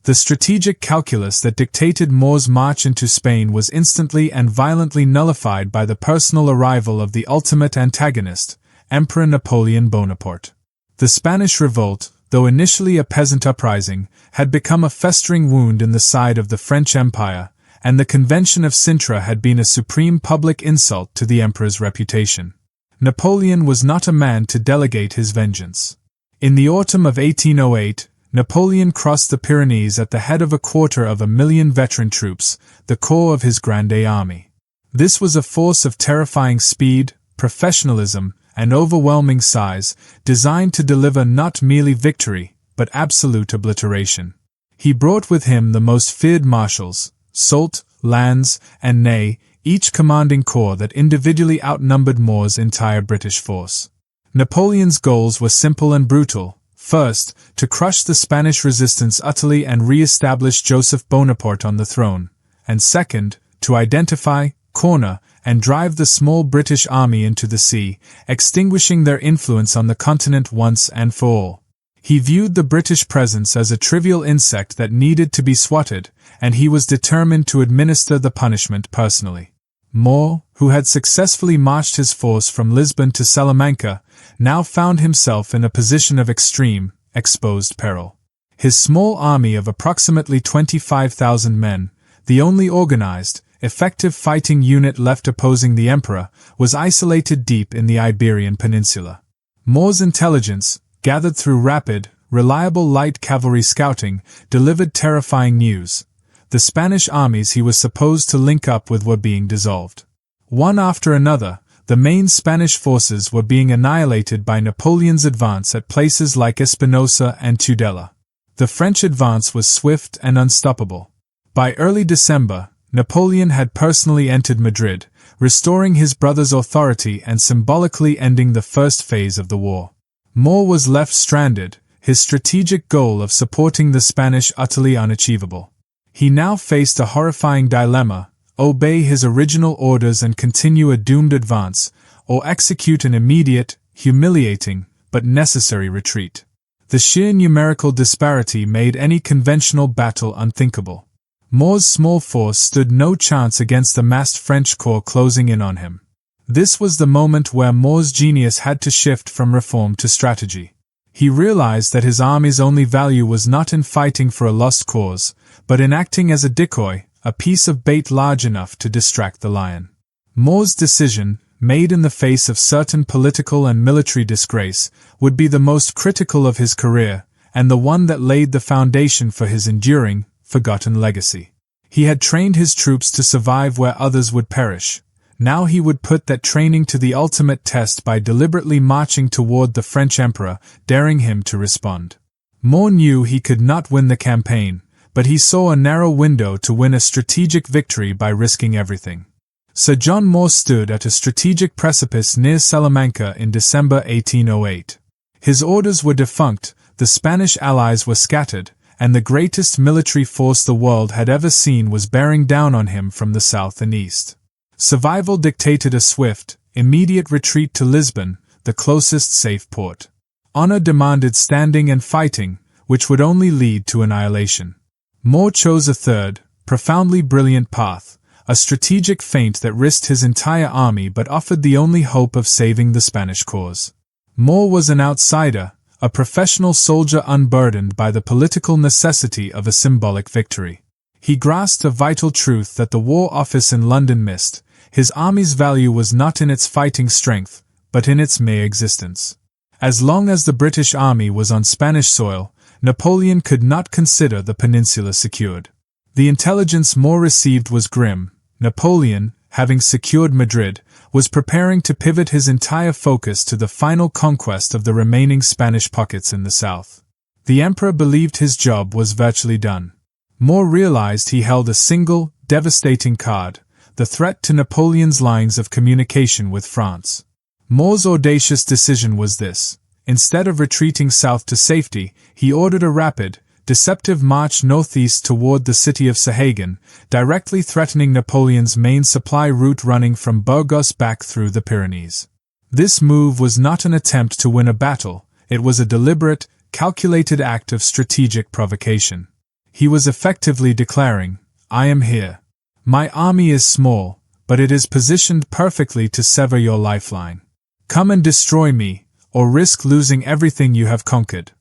The strategic calculus that dictated Moore's march into Spain was instantly and violently nullified by the personal arrival of the ultimate antagonist, Emperor Napoleon Bonaparte. The Spanish revolt, though initially a peasant uprising, had become a festering wound in the side of the French Empire, and the Convention of Sintra had been a supreme public insult to the emperor's reputation. Napoleon was not a man to delegate his vengeance. In the autumn of 1808, Napoleon crossed the Pyrenees at the head of 250,000 veteran troops, the core of his Grande army. This was a force of terrifying speed, professionalism, and overwhelming size, designed to deliver not merely victory, but absolute obliteration. He brought with him the most feared marshals, Soult, Lannes, and Ney, each commanding corps that individually outnumbered Moore's entire British force. Napoleon's goals were simple and brutal. First, to crush the Spanish resistance utterly and re-establish Joseph Bonaparte on the throne, and second, to identify, corner, and drive the small British army into the sea, extinguishing their influence on the continent once and for all. He viewed the British presence as a trivial insect that needed to be swatted, and he was determined to administer the punishment personally. Moore, who had successfully marched his force from Lisbon to Salamanca, now found himself in a position of extreme, exposed peril. His small army of approximately 25,000 men, the only organized, effective fighting unit left opposing the emperor, was isolated deep in the Iberian Peninsula. Moore's intelligence, gathered through rapid, reliable light cavalry scouting, delivered terrifying news. The Spanish armies he was supposed to link up with were being dissolved. One after another, the main Spanish forces were being annihilated by Napoleon's advance at places like Espinosa and Tudela. The French advance was swift and unstoppable. By early December, Napoleon had personally entered Madrid, restoring his brother's authority and symbolically ending the first phase of the war. Moore was left stranded, his strategic goal of supporting the Spanish utterly unachievable. He now faced a horrifying dilemma: obey his original orders and continue a doomed advance, or execute an immediate, humiliating, but necessary retreat. The sheer numerical disparity made any conventional battle unthinkable. Moore's small force stood no chance against the massed French corps closing in on him. This was the moment where Moore's genius had to shift from reform to strategy. He realized that his army's only value was not in fighting for a lost cause, but in acting as a decoy, a piece of bait large enough to distract the lion. Moore's decision, made in the face of certain political and military disgrace, would be the most critical of his career, and the one that laid the foundation for his enduring, forgotten legacy. He had trained his troops to survive where others would perish. Now he would put that training to the ultimate test by deliberately marching toward the French emperor, daring him to respond. Moore knew he could not win the campaign, but he saw a narrow window to win a strategic victory by risking everything. Sir John Moore stood at a strategic precipice near Salamanca in December 1808. His orders were defunct, the Spanish allies were scattered, and the greatest military force the world had ever seen was bearing down on him from the south and east. Survival dictated a swift, immediate retreat to Lisbon, the closest safe port. Honor demanded standing and fighting, which would only lead to annihilation. Moore chose a third, profoundly brilliant path, a strategic feint that risked his entire army but offered the only hope of saving the Spanish cause. Moore was an outsider, a professional soldier unburdened by the political necessity of a symbolic victory. He grasped a vital truth that the War Office in London missed. His army's value was not in its fighting strength, but in its mere existence. As long as the British army was on Spanish soil, Napoleon could not consider the peninsula secured. The intelligence Moore received was grim. Napoleon, having secured Madrid, was preparing to pivot his entire focus to the final conquest of the remaining Spanish pockets in the south. The emperor believed his job was virtually done. Moore realized he held a single, devastating card: the threat to Napoleon's lines of communication with France. Moore's audacious decision was this: instead of retreating south to safety, he ordered a rapid, deceptive march northeast toward the city of Sahagun, directly threatening Napoleon's main supply route running from Burgos back through the Pyrenees. This move was not an attempt to win a battle, it was a deliberate, calculated act of strategic provocation. He was effectively declaring, "I am here. My army is small, but it is positioned perfectly to sever your lifeline. Come and destroy me, or risk losing everything you have conquered."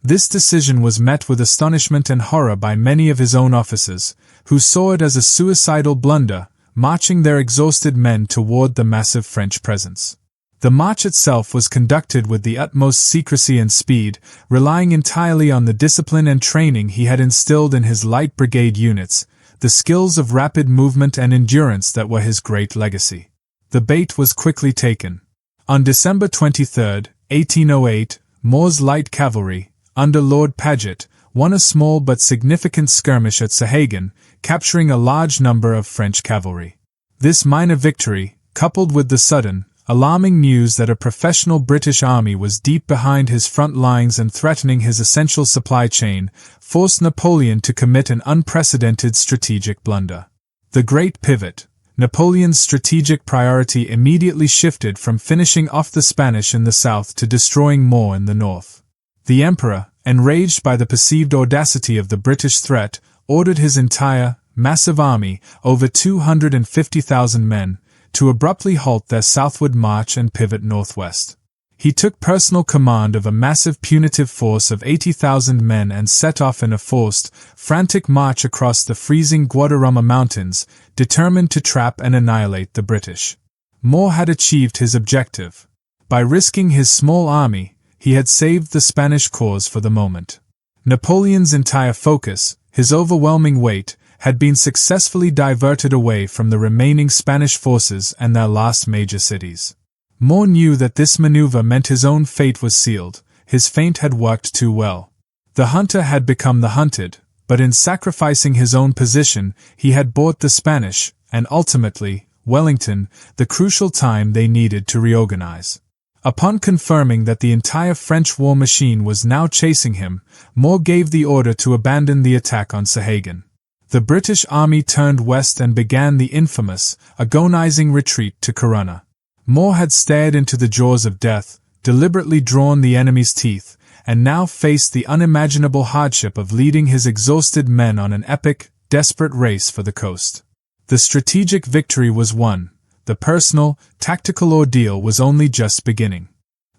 This decision was met with astonishment and horror by many of his own officers, who saw it as a suicidal blunder, marching their exhausted men toward the massive French presence. The march itself was conducted with the utmost secrecy and speed, relying entirely on the discipline and training he had instilled in his light brigade units, the skills of rapid movement and endurance that were his great legacy. The bait was quickly taken. On December 23, 1808, Moore's light cavalry, under Lord Paget, won a small but significant skirmish at Sahagun, capturing a large number of French cavalry. This minor victory, coupled with the sudden, alarming news that a professional British army was deep behind his front lines and threatening his essential supply chain, forced Napoleon to commit an unprecedented strategic blunder. The Great Pivot. Napoleon's strategic priority immediately shifted from finishing off the Spanish in the south to destroying Moore in the north. The emperor, enraged by the perceived audacity of the British threat, ordered his entire, massive army, over 250,000 men, to abruptly halt their southward march and pivot northwest. He took personal command of a massive punitive force of 80,000 men and set off in a forced, frantic march across the freezing Guadarrama Mountains, determined to trap and annihilate the British. Moore had achieved his objective. By risking his small army, he had saved the Spanish cause for the moment. Napoleon's entire focus, his overwhelming weight, had been successfully diverted away from the remaining Spanish forces and their last major cities. Moore knew that this maneuver meant his own fate was sealed. His feint had worked too well. The hunter had become the hunted, but in sacrificing his own position, he had bought the Spanish, and ultimately, Wellington, the crucial time they needed to reorganize. Upon confirming that the entire French war machine was now chasing him, Moore gave the order to abandon the attack on Sahagun. The British army turned west and began the infamous, agonizing retreat to Corunna. Moore had stared into the jaws of death, deliberately drawn the enemy's teeth, and now faced the unimaginable hardship of leading his exhausted men on an epic, desperate race for the coast. The strategic victory was won. The personal, tactical ordeal was only just beginning.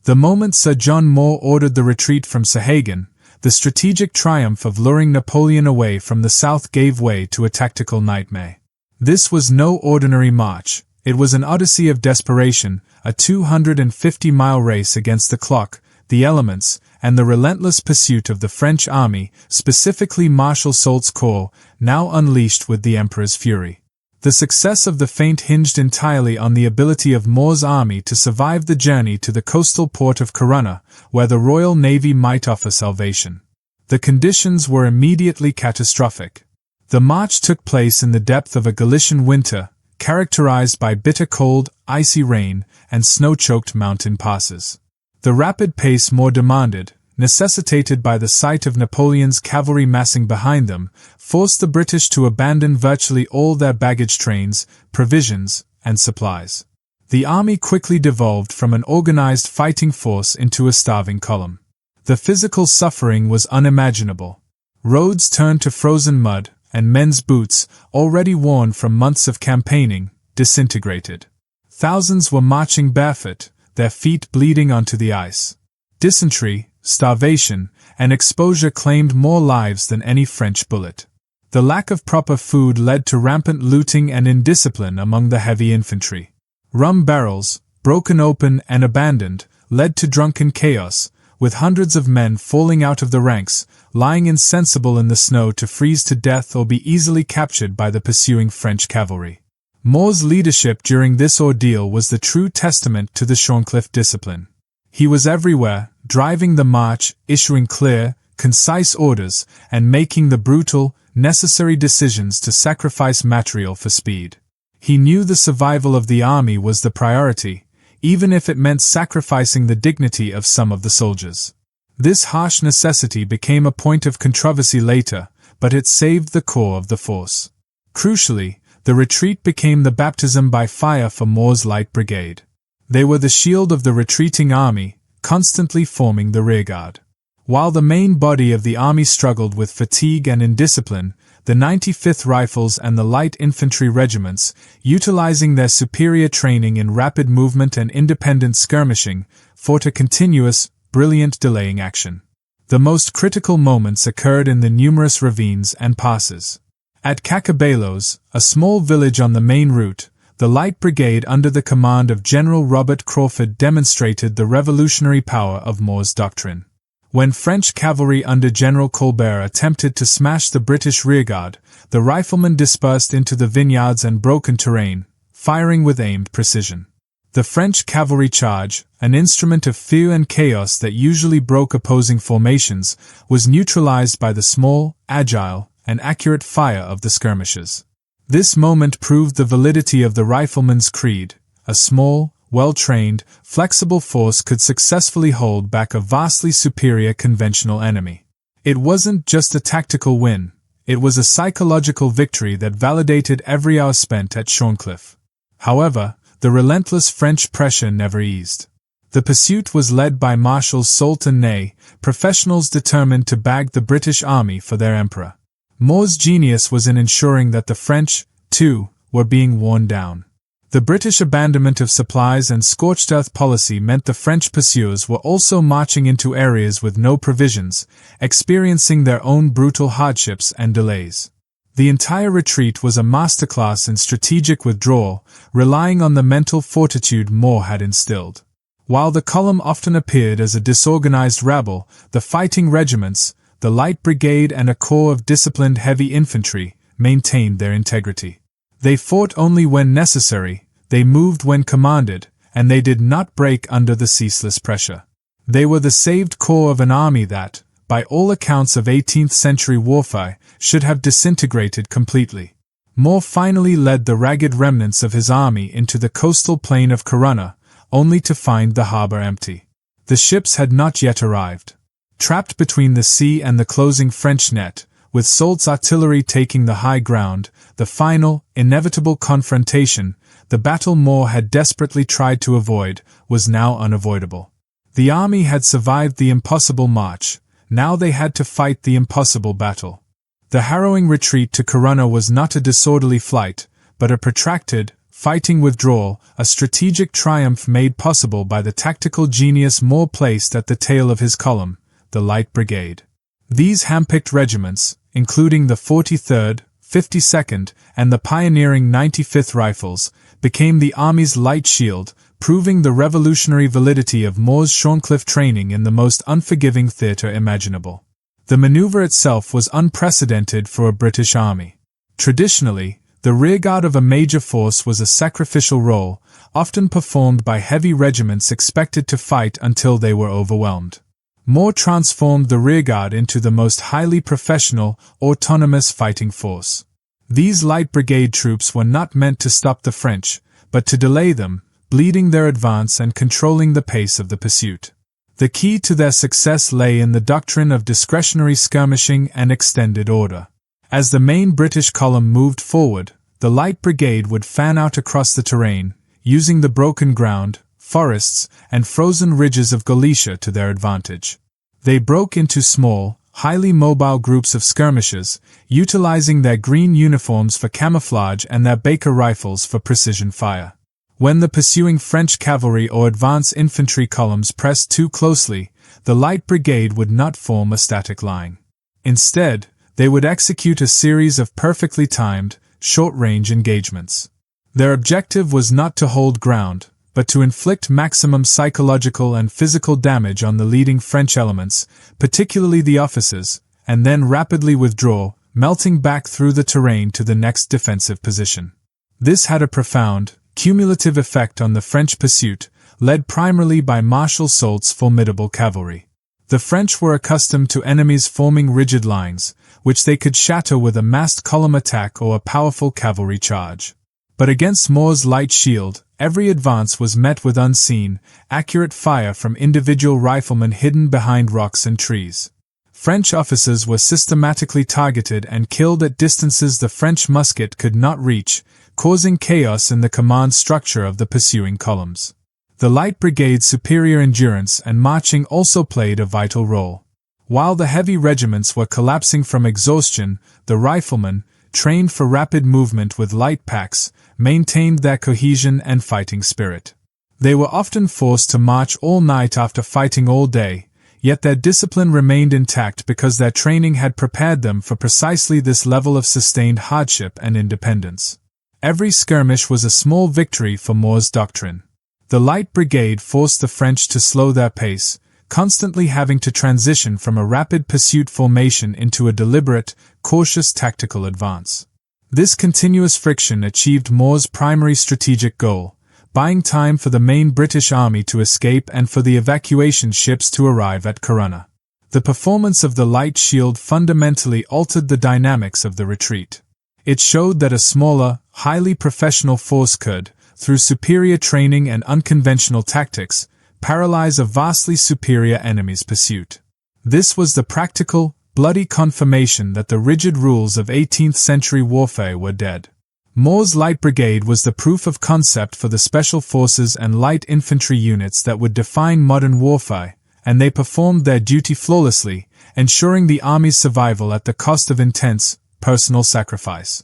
The moment Sir John Moore ordered the retreat from Sahagun, the strategic triumph of luring Napoleon away from the south gave way to a tactical nightmare. This was no ordinary march. It was an odyssey of desperation, a 250-mile race against the clock, the elements, and the relentless pursuit of the French army, specifically Marshal Soult's corps, now unleashed with the Emperor's fury. The success of the feint hinged entirely on the ability of Moore's army to survive the journey to the coastal port of Corunna, where the Royal Navy might offer salvation. The conditions were immediately catastrophic. The march took place in the depth of a Galician winter, characterized by bitter cold, icy rain, and snow-choked mountain passes. The rapid pace Moore demanded, necessitated by the sight of Napoleon's cavalry massing behind them, forced the British to abandon virtually all their baggage trains, provisions, and supplies. The army quickly devolved from an organized fighting force into a starving column. The physical suffering was unimaginable. Roads turned to frozen mud, and men's boots, already worn from months of campaigning, disintegrated. Thousands were marching barefoot, their feet bleeding onto the ice. Dysentery, starvation, and exposure claimed more lives than any French bullet. The lack of proper food led to rampant looting and indiscipline among the heavy infantry. Rum barrels, broken open and abandoned, led to drunken chaos, with hundreds of men falling out of the ranks, lying insensible in the snow to freeze to death or be easily captured by the pursuing French cavalry. Moore's leadership during this ordeal was the true testament to the Shorncliffe discipline. He was everywhere, driving the march, issuing clear, concise orders, and making the brutal, necessary decisions to sacrifice material for speed. He knew the survival of the army was the priority, even if it meant sacrificing the dignity of some of the soldiers. This harsh necessity became a point of controversy later, but it saved the core of the force. Crucially, the retreat became the baptism by fire for Moore's Light Brigade. They were the shield of the retreating army, constantly forming the rearguard. While the main body of the army struggled with fatigue and indiscipline, the 95th Rifles and the light infantry regiments, utilizing their superior training in rapid movement and independent skirmishing, fought a continuous, brilliant delaying action. The most critical moments occurred in the numerous ravines and passes. At Cacabelos, a small village on the main route, the Light Brigade under the command of General Robert Crawford demonstrated the revolutionary power of Moore's doctrine. When French cavalry under General Colbert attempted to smash the British rearguard, the riflemen dispersed into the vineyards and broken terrain, firing with aimed precision. The French cavalry charge, an instrument of fear and chaos that usually broke opposing formations, was neutralized by the small, agile, and accurate fire of the skirmishers. This moment proved the validity of the rifleman's creed. A small, well-trained, flexible force could successfully hold back a vastly superior conventional enemy. It wasn't just a tactical win, it was a psychological victory that validated every hour spent at Shorncliffe. However, the relentless French pressure never eased. The pursuit was led by Marshals Soult and Ney, professionals determined to bag the British army for their emperor. Moore's genius was in ensuring that the French, too, were being worn down. The British abandonment of supplies and scorched earth policy meant the French pursuers were also marching into areas with no provisions, experiencing their own brutal hardships and delays. The entire retreat was a masterclass in strategic withdrawal, relying on the mental fortitude Moore had instilled. While the column often appeared as a disorganized rabble, the fighting regiments, the Light Brigade and a corps of disciplined heavy infantry, maintained their integrity. They fought only when necessary, they moved when commanded, and they did not break under the ceaseless pressure. They were the saved core of an army that, by all accounts of 18th-century warfare, should have disintegrated completely. Moore finally led the ragged remnants of his army into the coastal plain of Corunna, only to find the harbor empty. The ships had not yet arrived. Trapped between the sea and the closing French net, with Soult's artillery taking the high ground, the final, inevitable confrontation, the battle Moore had desperately tried to avoid, was now unavoidable. The army had survived the impossible march, now they had to fight the impossible battle. The harrowing retreat to Corunna was not a disorderly flight, but a protracted, fighting withdrawal, a strategic triumph made possible by the tactical genius Moore placed at the tail of his column, the Light Brigade. These handpicked regiments, including the 43rd, 52nd, and the pioneering 95th Rifles, became the Army's light shield, proving the revolutionary validity of Moore's Shorncliffe training in the most unforgiving theatre imaginable. The maneuver itself was unprecedented for a British army. Traditionally, the rearguard of a major force was a sacrificial role, often performed by heavy regiments expected to fight until they were overwhelmed. Moore transformed the rearguard into the most highly professional, autonomous fighting force. These light brigade troops were not meant to stop the French, but to delay them, bleeding their advance and controlling the pace of the pursuit. The key to their success lay in the doctrine of discretionary skirmishing and extended order. As the main British column moved forward, the light brigade would fan out across the terrain, using the broken ground, forests, and frozen ridges of Galicia to their advantage. They broke into small, highly mobile groups of skirmishers, utilizing their green uniforms for camouflage and their Baker rifles for precision fire. When the pursuing French cavalry or advance infantry columns pressed too closely, the light brigade would not form a static line. Instead, they would execute a series of perfectly timed, short-range engagements. Their objective was not to hold ground, but to inflict maximum psychological and physical damage on the leading French elements, particularly the officers, and then rapidly withdraw, melting back through the terrain to the next defensive position. This had a profound, cumulative effect on the French pursuit, led primarily by Marshal Soult's formidable cavalry. The French were accustomed to enemies forming rigid lines, which they could shatter with a massed column attack or a powerful cavalry charge. But against Moore's light shield, every advance was met with unseen, accurate fire from individual riflemen hidden behind rocks and trees. French officers were systematically targeted and killed at distances the French musket could not reach, causing chaos in the command structure of the pursuing columns. The Light Brigade's superior endurance and marching also played a vital role. While the heavy regiments were collapsing from exhaustion, the riflemen, trained for rapid movement with light packs, maintained their cohesion and fighting spirit. They were often forced to march all night after fighting all day, yet their discipline remained intact because their training had prepared them for precisely this level of sustained hardship and independence. Every skirmish was a small victory for Moore's doctrine. The Light Brigade forced the French to slow their pace, constantly having to transition from a rapid pursuit formation into a deliberate, cautious tactical advance. This continuous friction achieved Moore's primary strategic goal, buying time for the main British army to escape and for the evacuation ships to arrive at Corunna. The performance of the light shield fundamentally altered the dynamics of the retreat. It showed that a smaller, highly professional force could, through superior training and unconventional tactics, paralyze a vastly superior enemy's pursuit. This was the practical, bloody confirmation that the rigid rules of 18th-century warfare were dead. Moore's Light Brigade was the proof of concept for the special forces and light infantry units that would define modern warfare, and they performed their duty flawlessly, ensuring the army's survival at the cost of intense, personal sacrifice.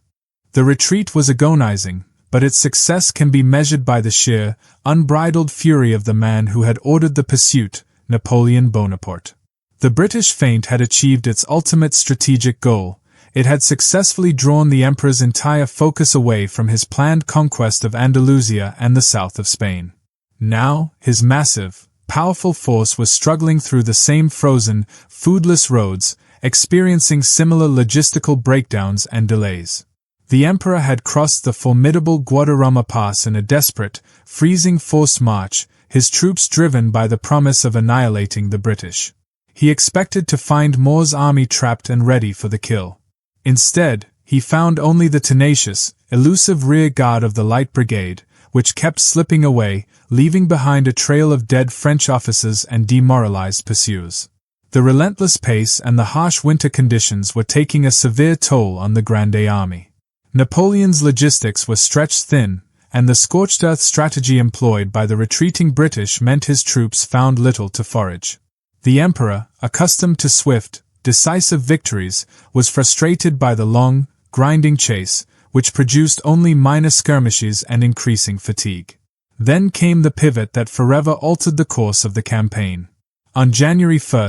The retreat was agonizing, but its success can be measured by the sheer, unbridled fury of the man who had ordered the pursuit, Napoleon Bonaparte. The British feint had achieved its ultimate strategic goal. It had successfully drawn the emperor's entire focus away from his planned conquest of Andalusia and the south of Spain. Now, his massive, powerful force was struggling through the same frozen, foodless roads, experiencing similar logistical breakdowns and delays. The emperor had crossed the formidable Guadarrama Pass in a desperate, freezing forced march, his troops driven by the promise of annihilating the British. He expected to find Moore's army trapped and ready for the kill. Instead, he found only the tenacious, elusive rear guard of the Light Brigade, which kept slipping away, leaving behind a trail of dead French officers and demoralized pursuers. The relentless pace and the harsh winter conditions were taking a severe toll on the Grande army. Napoleon's logistics were stretched thin, and the scorched earth strategy employed by the retreating British meant his troops found little to forage. The Emperor, accustomed to swift, decisive victories, was frustrated by the long, grinding chase, which produced only minor skirmishes and increasing fatigue. Then came the pivot that forever altered the course of the campaign. On January 1,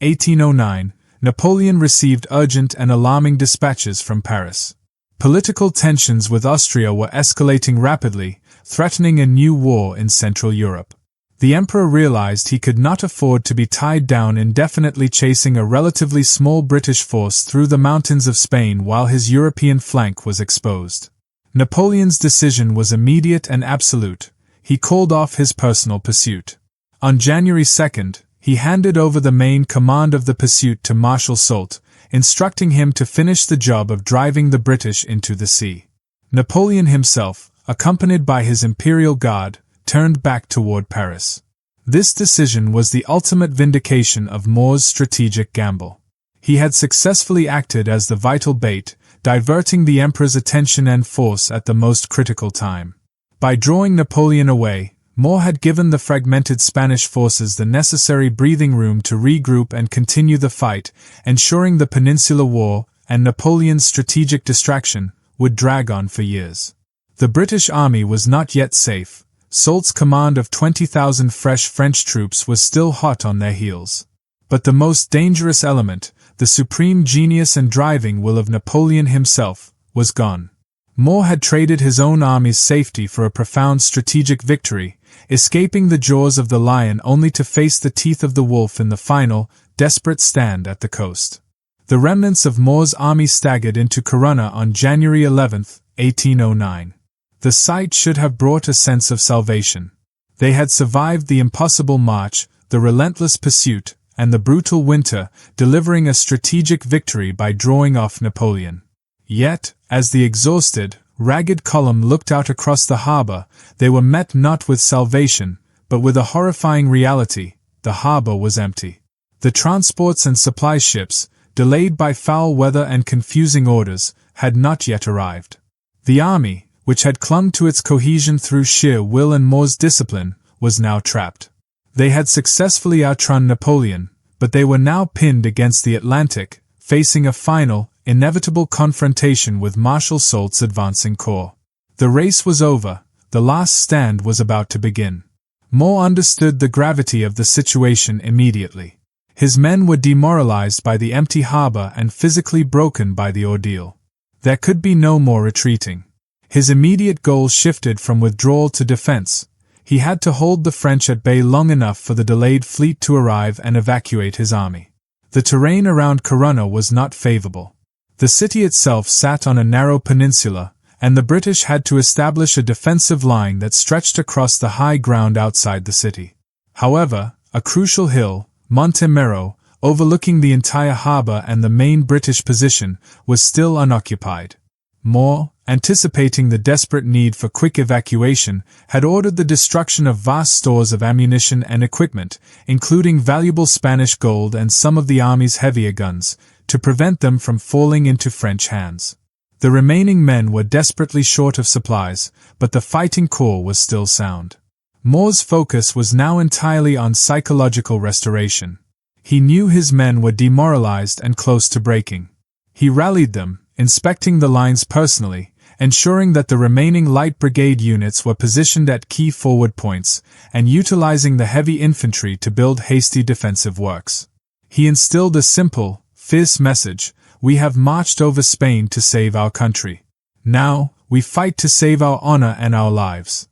1809, Napoleon received urgent and alarming dispatches from Paris. Political tensions with Austria were escalating rapidly, threatening a new war in Central Europe. The Emperor realized he could not afford to be tied down indefinitely chasing a relatively small British force through the mountains of Spain while his European flank was exposed. Napoleon's decision was immediate and absolute. He called off his personal pursuit. On January 2, he handed over the main command of the pursuit to Marshal Soult, instructing him to finish the job of driving the British into the sea. Napoleon himself, accompanied by his imperial guard, turned back toward Paris. This decision was the ultimate vindication of Moore's strategic gamble. He had successfully acted as the vital bait, diverting the Emperor's attention and force at the most critical time. By drawing Napoleon away, Moore had given the fragmented Spanish forces the necessary breathing room to regroup and continue the fight, ensuring the Peninsular War, and Napoleon's strategic distraction, would drag on for years. The British army was not yet safe. Soult's command of 20,000 fresh French troops was still hot on their heels. But the most dangerous element, the supreme genius and driving will of Napoleon himself, was gone. Moore had traded his own army's safety for a profound strategic victory, escaping the jaws of the lion only to face the teeth of the wolf in the final, desperate stand at the coast. The remnants of Moore's army staggered into Corunna on January 11, 1809. The sight should have brought a sense of salvation. They had survived the impossible march, the relentless pursuit, and the brutal winter, delivering a strategic victory by drawing off Napoleon. Yet, as the exhausted, ragged column looked out across the harbor, they were met not with salvation, but with a horrifying reality: the harbor was empty. The transports and supply ships, delayed by foul weather and confusing orders, had not yet arrived. The army, which had clung to its cohesion through sheer will and Moore's discipline, was now trapped. They had successfully outrun Napoleon, but they were now pinned against the Atlantic, facing a final, inevitable confrontation with Marshal Soult's advancing corps. The race was over, the last stand was about to begin. Moore understood the gravity of the situation immediately. His men were demoralized by the empty harbor and physically broken by the ordeal. There could be no more retreating. His immediate goal shifted from withdrawal to defense. He had to hold the French at bay long enough for the delayed fleet to arrive and evacuate his army. The terrain around Corunna was not favorable. The city itself sat on a narrow peninsula, and the British had to establish a defensive line that stretched across the high ground outside the city. However, a crucial hill, Monte Mero, overlooking the entire harbor and the main British position, was still unoccupied. Moore, anticipating the desperate need for quick evacuation, had ordered the destruction of vast stores of ammunition and equipment, including valuable Spanish gold and some of the army's heavier guns, to prevent them from falling into French hands. The remaining men were desperately short of supplies, but the fighting core was still sound. Moore's focus was now entirely on psychological restoration. He knew his men were demoralized and close to breaking. He rallied them, inspecting the lines personally, ensuring that the remaining light brigade units were positioned at key forward points, and utilizing the heavy infantry to build hasty defensive works. He instilled a simple, fierce message: we have marched over Spain to save our country. Now, we fight to save our honor and our lives.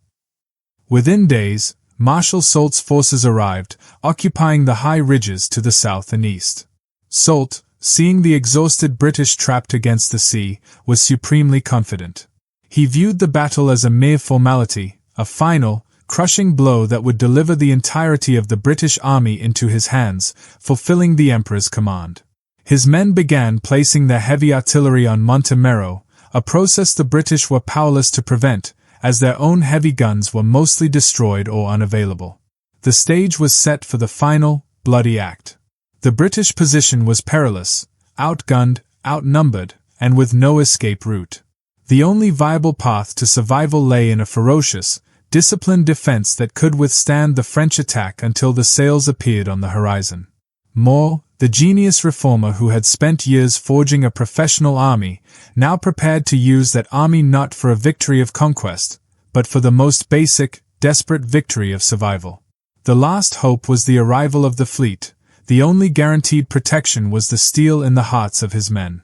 Within days, Marshal Soult's forces arrived, occupying the high ridges to the south and east. Soult, seeing the exhausted British trapped against the sea, was supremely confident. He viewed the battle as a mere formality, a final, crushing blow that would deliver the entirety of the British army into his hands, fulfilling the Emperor's command. His men began placing their heavy artillery on Monte Mero, a process the British were powerless to prevent, as their own heavy guns were mostly destroyed or unavailable. The stage was set for the final, bloody act. The British position was perilous, outgunned, outnumbered, and with no escape route. The only viable path to survival lay in a ferocious, disciplined defense that could withstand the French attack until the sails appeared on the horizon. More, the genius reformer who had spent years forging a professional army, now prepared to use that army not for a victory of conquest, but for the most basic, desperate victory of survival. The last hope was the arrival of the fleet. The only guaranteed protection was the steel in the hearts of his men.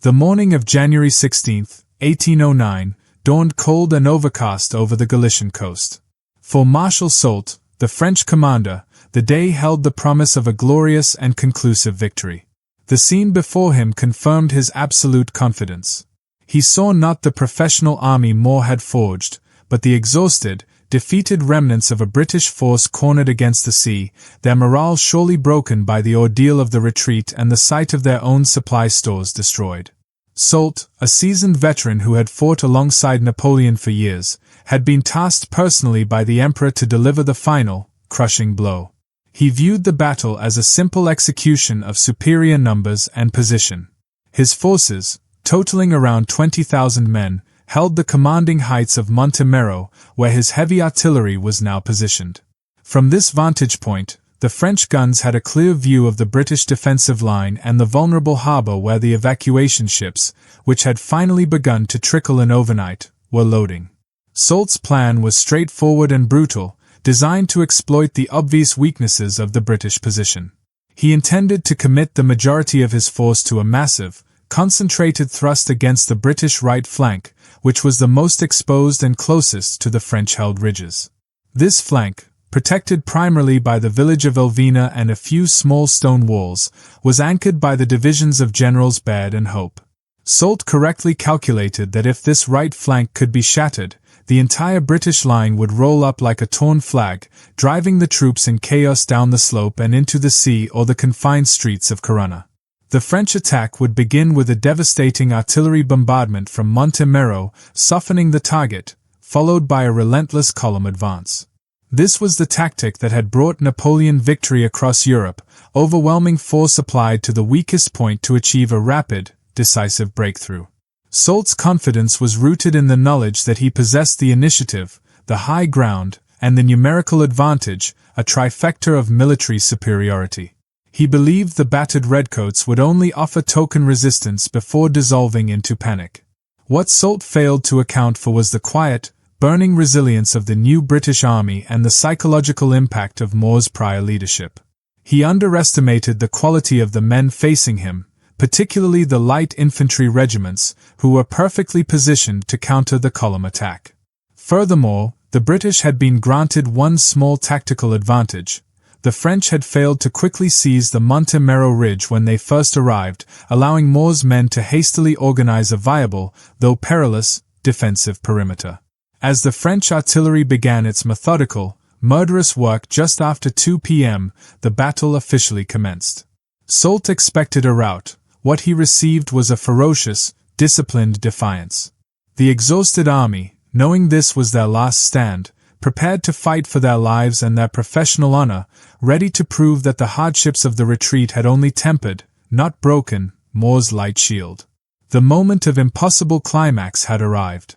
The morning of January 16, 1809, dawned cold and overcast over the Galician coast. For Marshal Soult, the French commander, the day held the promise of a glorious and conclusive victory. The scene before him confirmed his absolute confidence. He saw not the professional army Moore had forged, but the exhausted, defeated remnants of a British force cornered against the sea, their morale surely broken by the ordeal of the retreat and the sight of their own supply stores destroyed. Soult, a seasoned veteran who had fought alongside Napoleon for years, had been tasked personally by the Emperor to deliver the final, crushing blow. He viewed the battle as a simple execution of superior numbers and position. His forces, totaling around 20,000 men, held the commanding heights of Monte Mero, where his heavy artillery was now positioned. From this vantage point, the French guns had a clear view of the British defensive line and the vulnerable harbour where the evacuation ships, which had finally begun to trickle in overnight, were loading. Soult's plan was straightforward and brutal, designed to exploit the obvious weaknesses of the British position. He intended to commit the majority of his force to a massive, concentrated thrust against the British right flank, which was the most exposed and closest to the French-held ridges. This flank, protected primarily by the village of Elvina and a few small stone walls, was anchored by the divisions of Generals Baird and Hope. Soult correctly calculated that if this right flank could be shattered, the entire British line would roll up like a torn flag, driving the troops in chaos down the slope and into the sea or the confined streets of Corunna. The French attack would begin with a devastating artillery bombardment from Monte Mero, softening the target, followed by a relentless column advance. This was the tactic that had brought Napoleon victory across Europe, overwhelming force applied to the weakest point to achieve a rapid, decisive breakthrough. Soult's confidence was rooted in the knowledge that he possessed the initiative, the high ground, and the numerical advantage, a trifecta of military superiority. He believed the battered redcoats would only offer token resistance before dissolving into panic. What Soult failed to account for was the quiet, burning resilience of the new British Army and the psychological impact of Moore's prior leadership. He underestimated the quality of the men facing him, particularly the light infantry regiments, who were perfectly positioned to counter the column attack. Furthermore, the British had been granted one small tactical advantage. The French had failed to quickly seize the Monte Mero Ridge when they first arrived, allowing Moore's men to hastily organize a viable, though perilous, defensive perimeter. As the French artillery began its methodical, murderous work just after 2 p.m., the battle officially commenced. Soult expected a rout. What he received was a ferocious, disciplined defiance. The exhausted army, knowing this was their last stand, prepared to fight for their lives and their professional honor, ready to prove that the hardships of the retreat had only tempered, not broken, Moore's light shield. The moment of impossible climax had arrived.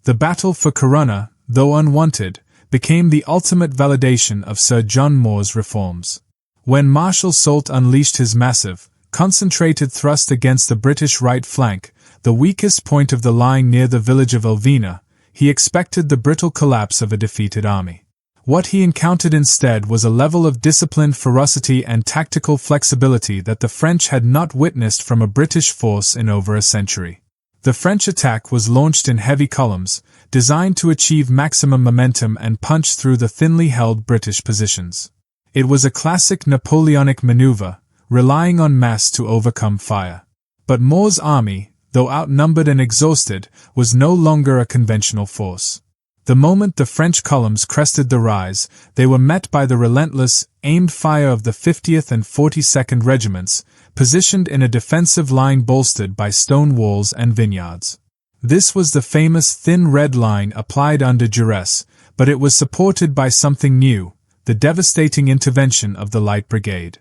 The battle for Corunna, though unwanted, became the ultimate validation of Sir John Moore's reforms. When Marshal Soult unleashed his massive, concentrated thrust against the British right flank, the weakest point of the line near the village of Elvina, he expected the brittle collapse of a defeated army. What he encountered instead was a level of disciplined ferocity and tactical flexibility that the French had not witnessed from a British force in over a century. The French attack was launched in heavy columns, designed to achieve maximum momentum and punch through the thinly held British positions. It was a classic Napoleonic maneuver, relying on mass to overcome fire. But Moore's army, though outnumbered and exhausted, was no longer a conventional force. The moment the French columns crested the rise, they were met by the relentless, aimed fire of the 50th and 42nd Regiments, positioned in a defensive line bolstered by stone walls and vineyards. This was the famous thin red line applied under duress, but it was supported by something new, the devastating intervention of the Light Brigade.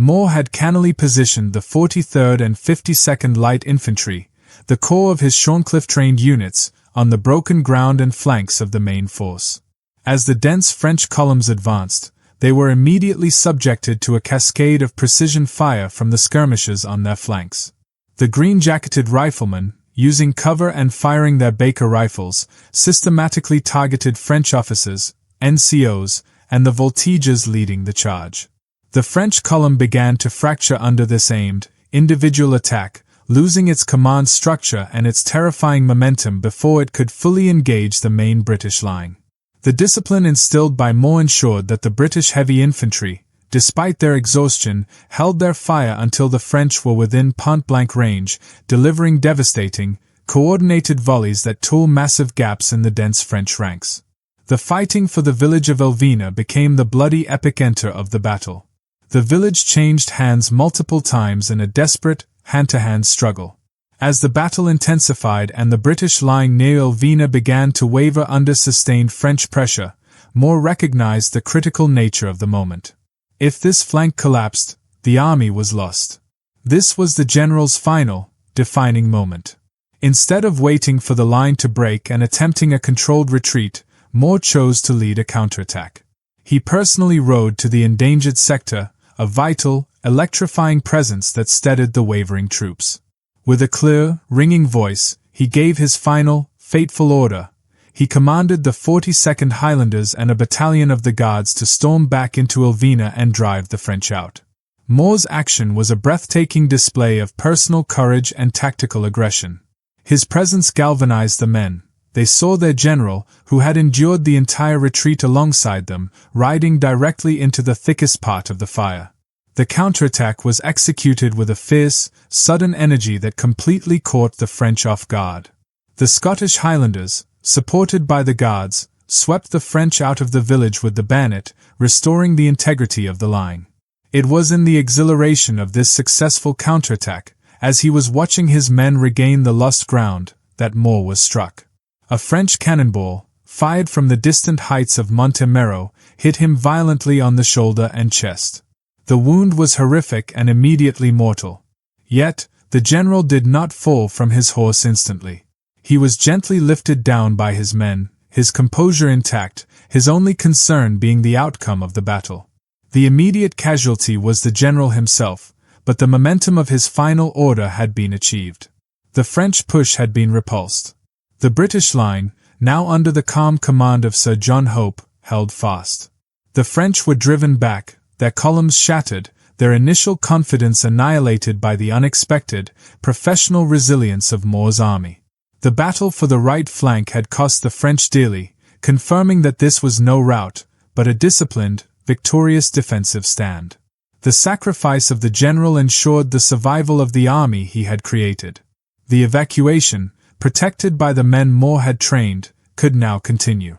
Moore had cannily positioned the 43rd and 52nd Light Infantry, the core of his Shorncliffe-trained units, on the broken ground and flanks of the main force. As the dense French columns advanced, they were immediately subjected to a cascade of precision fire from the skirmishers on their flanks. The green-jacketed riflemen, using cover and firing their Baker rifles, systematically targeted French officers, NCOs, and the voltigeurs leading the charge. The French column began to fracture under this aimed, individual attack, losing its command structure and its terrifying momentum before it could fully engage the main British line. The discipline instilled by Moore ensured that the British heavy infantry, despite their exhaustion, held their fire until the French were within point-blank range, delivering devastating, coordinated volleys that tore massive gaps in the dense French ranks. The fighting for the village of Elvina became the bloody epicenter of the battle. The village changed hands multiple times in a desperate, hand-to-hand struggle. As the battle intensified and the British line near Elvina began to waver under sustained French pressure, Moore recognized the critical nature of the moment. If this flank collapsed, the army was lost. This was the general's final, defining moment. Instead of waiting for the line to break and attempting a controlled retreat, Moore chose to lead a counterattack. He personally rode to the endangered sector, a vital, electrifying presence that steadied the wavering troops. With a clear, ringing voice, he gave his final, fateful order. He commanded the 42nd Highlanders and a battalion of the Guards to storm back into Elvina and drive the French out. Moore's action was a breathtaking display of personal courage and tactical aggression. His presence galvanized the men. They saw their general, who had endured the entire retreat alongside them, riding directly into the thickest part of the fire. The counterattack was executed with a fierce, sudden energy that completely caught the French off guard. The Scottish Highlanders, supported by the Guards, swept the French out of the village with the bayonet, restoring the integrity of the line. It was in the exhilaration of this successful counterattack, as he was watching his men regain the lost ground, that Moore was struck. A French cannonball, fired from the distant heights of Montemero, hit him violently on the shoulder and chest. The wound was horrific and immediately mortal. Yet, the general did not fall from his horse instantly. He was gently lifted down by his men, his composure intact, his only concern being the outcome of the battle. The immediate casualty was the general himself, but the momentum of his final order had been achieved. The French push had been repulsed. The British line, now under the calm command of Sir John Hope, held fast. The French were driven back, their columns shattered, their initial confidence annihilated by the unexpected, professional resilience of Moore's army. The battle for the right flank had cost the French dearly, confirming that this was no rout, but a disciplined, victorious defensive stand. The sacrifice of the general ensured the survival of the army he had created. The evacuation, protected by the men Moore had trained, could now continue.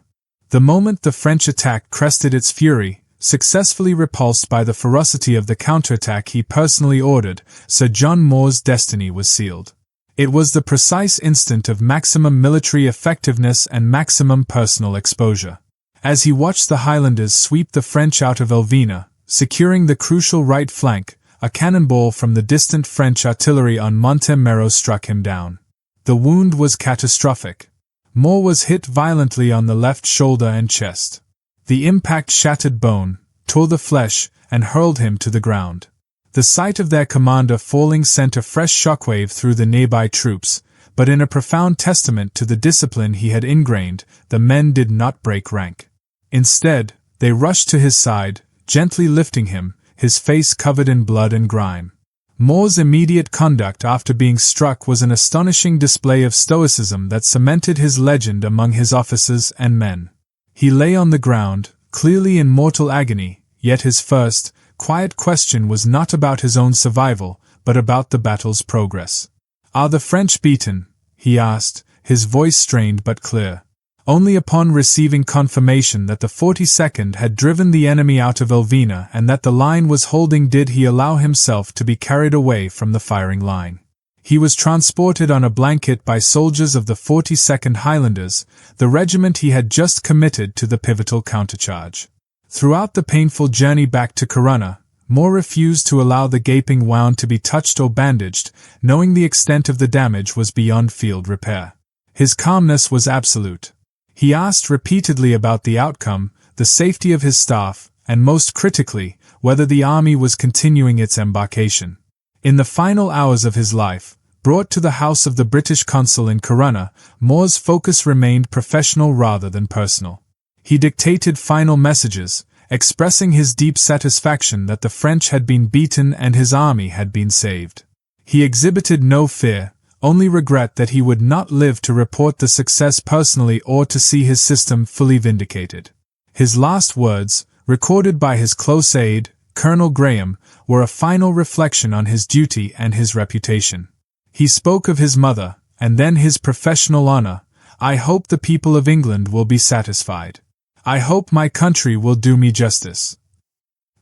The moment the French attack crested its fury, successfully repulsed by the ferocity of the counterattack he personally ordered, Sir John Moore's destiny was sealed. It was the precise instant of maximum military effectiveness and maximum personal exposure. As he watched the Highlanders sweep the French out of Elvina, securing the crucial right flank, a cannonball from the distant French artillery on Montemero struck him down. The wound was catastrophic. Moore was hit violently on the left shoulder and chest. The impact shattered bone, tore the flesh, and hurled him to the ground. The sight of their commander falling sent a fresh shockwave through the nearby troops, but in a profound testament to the discipline he had ingrained, the men did not break rank. Instead, they rushed to his side, gently lifting him, his face covered in blood and grime. Moore's immediate conduct after being struck was an astonishing display of stoicism that cemented his legend among his officers and men. He lay on the ground, clearly in mortal agony, yet his first, quiet question was not about his own survival, but about the battle's progress. "Are the French beaten?" he asked, his voice strained but clear. Only upon receiving confirmation that the 42nd had driven the enemy out of Elvina and that the line was holding did he allow himself to be carried away from the firing line. He was transported on a blanket by soldiers of the 42nd Highlanders, the regiment he had just committed to the pivotal countercharge. Throughout the painful journey back to Corunna, More refused to allow the gaping wound to be touched or bandaged, knowing the extent of the damage was beyond field repair. His calmness was absolute. He asked repeatedly about the outcome, the safety of his staff, and most critically, whether the army was continuing its embarkation. In the final hours of his life, brought to the house of the British consul in Corunna, Moore's focus remained professional rather than personal. He dictated final messages, expressing his deep satisfaction that the French had been beaten and his army had been saved. He exhibited no fear, only regret that he would not live to report the success personally or to see his system fully vindicated. His last words, recorded by his close aide, Colonel Graham, were a final reflection on his duty and his reputation. He spoke of his mother, and then his professional honor. "I hope the people of England will be satisfied. I hope my country will do me justice."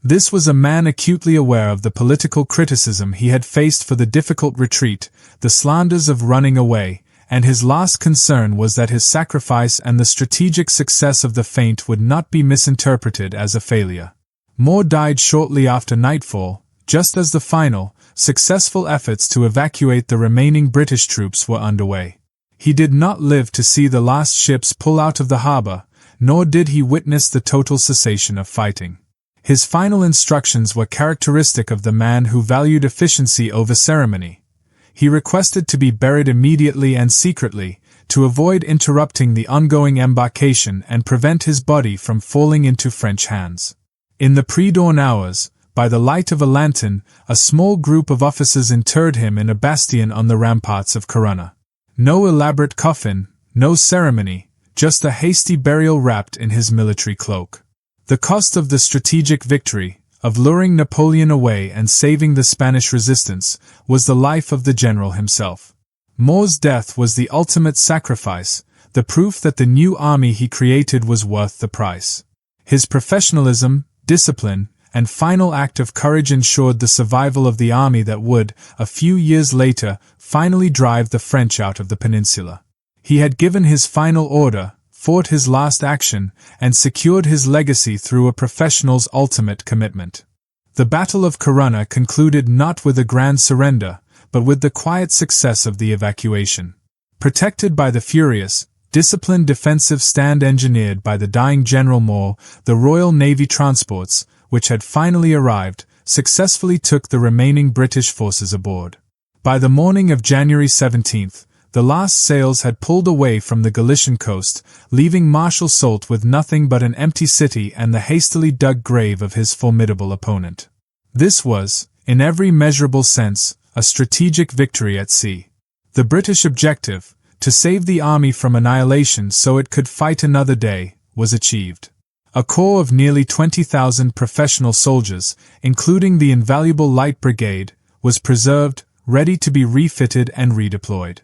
This was a man acutely aware of the political criticism he had faced for the difficult retreat, the slanders of running away, and his last concern was that his sacrifice and the strategic success of the feint would not be misinterpreted as a failure. Moore died shortly after nightfall, just as the final, successful efforts to evacuate the remaining British troops were underway. He did not live to see the last ships pull out of the harbor, nor did he witness the total cessation of fighting. His final instructions were characteristic of the man who valued efficiency over ceremony. He requested to be buried immediately and secretly, to avoid interrupting the ongoing embarkation and prevent his body from falling into French hands. In the pre-dawn hours, by the light of a lantern, a small group of officers interred him in a bastion on the ramparts of Corunna. No elaborate coffin, no ceremony, just a hasty burial wrapped in his military cloak. The cost of the strategic victory, of luring Napoleon away and saving the Spanish resistance, was the life of the general himself. Moore's death was the ultimate sacrifice, the proof that the new army he created was worth the price. His professionalism, discipline, and final act of courage ensured the survival of the army that would, a few years later, finally drive the French out of the peninsula. He had given his final order, fought his last action, and secured his legacy through a professional's ultimate commitment. The Battle of Corunna concluded not with a grand surrender, but with the quiet success of the evacuation. Protected by the furious, disciplined defensive stand engineered by the dying General Moore, the Royal Navy transports, which had finally arrived, successfully took the remaining British forces aboard. By the morning of January 17th, the last sails had pulled away from the Galician coast, leaving Marshal Soult with nothing but an empty city and the hastily dug grave of his formidable opponent. This was, in every measurable sense, a strategic victory at sea. The British objective, to save the army from annihilation so it could fight another day, was achieved. A corps of nearly 20,000 professional soldiers, including the invaluable Light Brigade, was preserved, ready to be refitted and redeployed.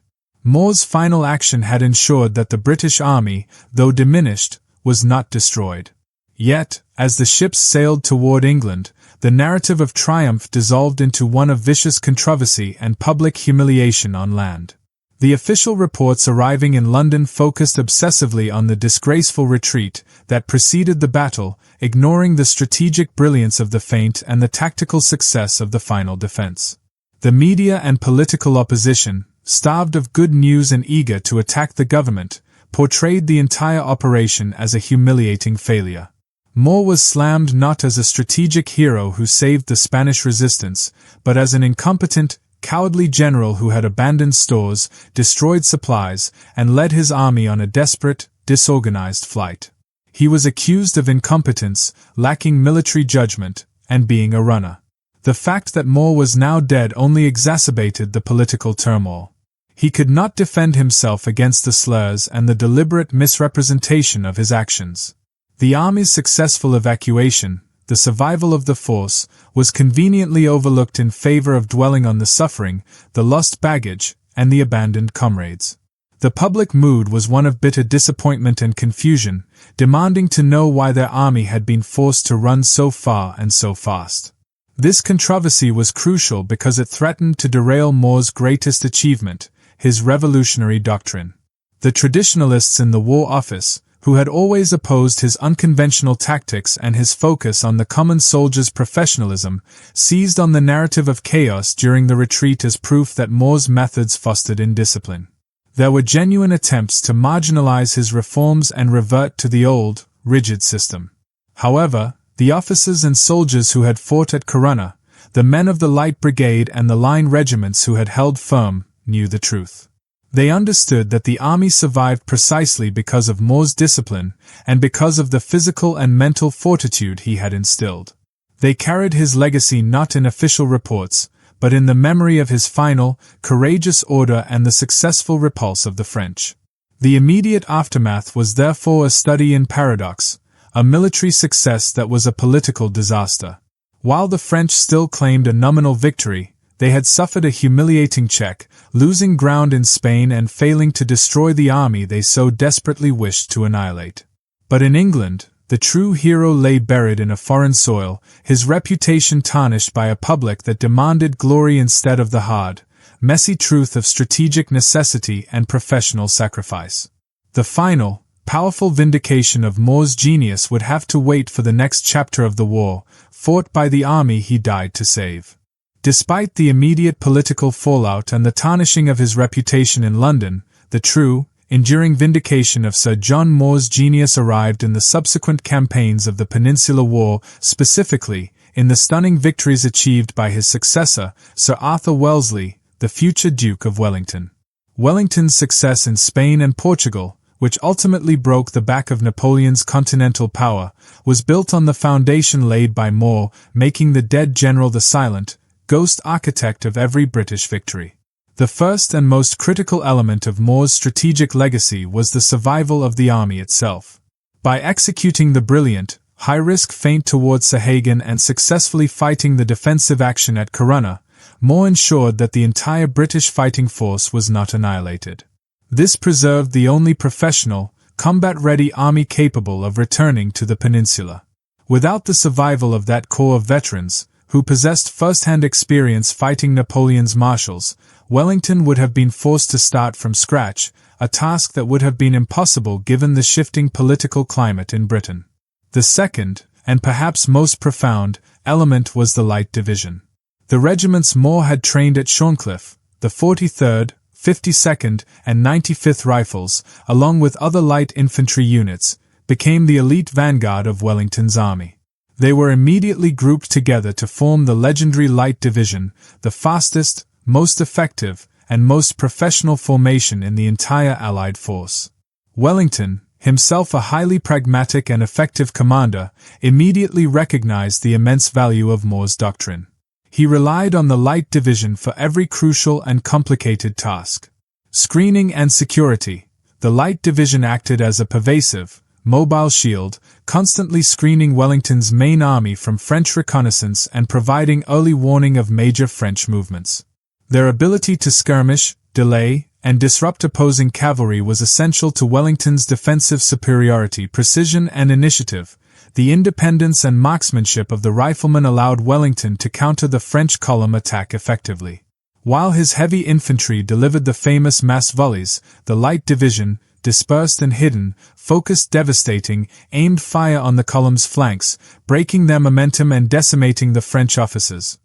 Moore's final action had ensured that the British army, though diminished, was not destroyed. Yet, as the ships sailed toward England, the narrative of triumph dissolved into one of vicious controversy and public humiliation on land. The official reports arriving in London focused obsessively on the disgraceful retreat that preceded the battle, ignoring the strategic brilliance of the feint and the tactical success of the final defense. The media and political opposition, starved of good news and eager to attack the government, portrayed the entire operation as a humiliating failure. Moore was slammed not as a strategic hero who saved the Spanish resistance, but as an incompetent, cowardly general who had abandoned stores, destroyed supplies, and led his army on a desperate, disorganized flight. He was accused of incompetence, lacking military judgment, and being a runner. The fact that Moore was now dead only exacerbated the political turmoil. He could not defend himself against the slurs and the deliberate misrepresentation of his actions. The army's successful evacuation, the survival of the force, was conveniently overlooked in favor of dwelling on the suffering, the lost baggage, and the abandoned comrades. The public mood was one of bitter disappointment and confusion, demanding to know why their army had been forced to run so far and so fast. This controversy was crucial because it threatened to derail Moore's greatest achievement, his revolutionary doctrine. The traditionalists in the War Office, who had always opposed his unconventional tactics and his focus on the common soldier's professionalism, seized on the narrative of chaos during the retreat as proof that Moore's methods fostered indiscipline. There were genuine attempts to marginalize his reforms and revert to the old, rigid system. However, the officers and soldiers who had fought at Corunna, the men of the Light Brigade and the line regiments who had held firm, knew the truth. They understood that the army survived precisely because of Moore's discipline and because of the physical and mental fortitude he had instilled. They carried his legacy not in official reports, but in the memory of his final, courageous order and the successful repulse of the French. The immediate aftermath was therefore a study in paradox, a military success that was a political disaster. While the French still claimed a nominal victory, they had suffered a humiliating check, losing ground in Spain and failing to destroy the army they so desperately wished to annihilate. But in England, the true hero lay buried in a foreign soil, his reputation tarnished by a public that demanded glory instead of the hard, messy truth of strategic necessity and professional sacrifice. The final, powerful vindication of Moore's genius would have to wait for the next chapter of the war, fought by the army he died to save. Despite the immediate political fallout and the tarnishing of his reputation in London, the true, enduring vindication of Sir John Moore's genius arrived in the subsequent campaigns of the Peninsular War, specifically, in the stunning victories achieved by his successor, Sir Arthur Wellesley, the future Duke of Wellington. Wellington's success in Spain and Portugal, which ultimately broke the back of Napoleon's continental power, was built on the foundation laid by Moore, making the dead general the silent, ghost architect of every British victory. The first and most critical element of Moore's strategic legacy was the survival of the army itself. By executing the brilliant, high-risk feint towards Sahagun and successfully fighting the defensive action at Corunna, Moore ensured that the entire British fighting force was not annihilated. This preserved the only professional, combat-ready army capable of returning to the peninsula. Without the survival of that corps of veterans, who possessed first-hand experience fighting Napoleon's marshals, Wellington would have been forced to start from scratch, a task that would have been impossible given the shifting political climate in Britain. The second, and perhaps most profound, element was the Light Division. The regiments Moore had trained at Shorncliffe, the 43rd, 52nd, and 95th Rifles, along with other light infantry units, became the elite vanguard of Wellington's army. They were immediately grouped together to form the legendary Light Division, the fastest, most effective, and most professional formation in the entire Allied force. Wellington, himself a highly pragmatic and effective commander, immediately recognized the immense value of Moore's doctrine. He relied on the Light Division for every crucial and complicated task. Screening and security. The Light Division acted as a pervasive, mobile shield, constantly screening Wellington's main army from French reconnaissance and providing early warning of major French movements. Their ability to skirmish, delay, and disrupt opposing cavalry was essential to Wellington's defensive superiority. Precision and initiative. The independence and marksmanship of the riflemen allowed Wellington to counter the French column attack effectively. While his heavy infantry delivered the famous mass volleys, the Light Division, dispersed and hidden, focused devastating, aimed fire on the column's flanks, breaking their momentum and decimating the French officers.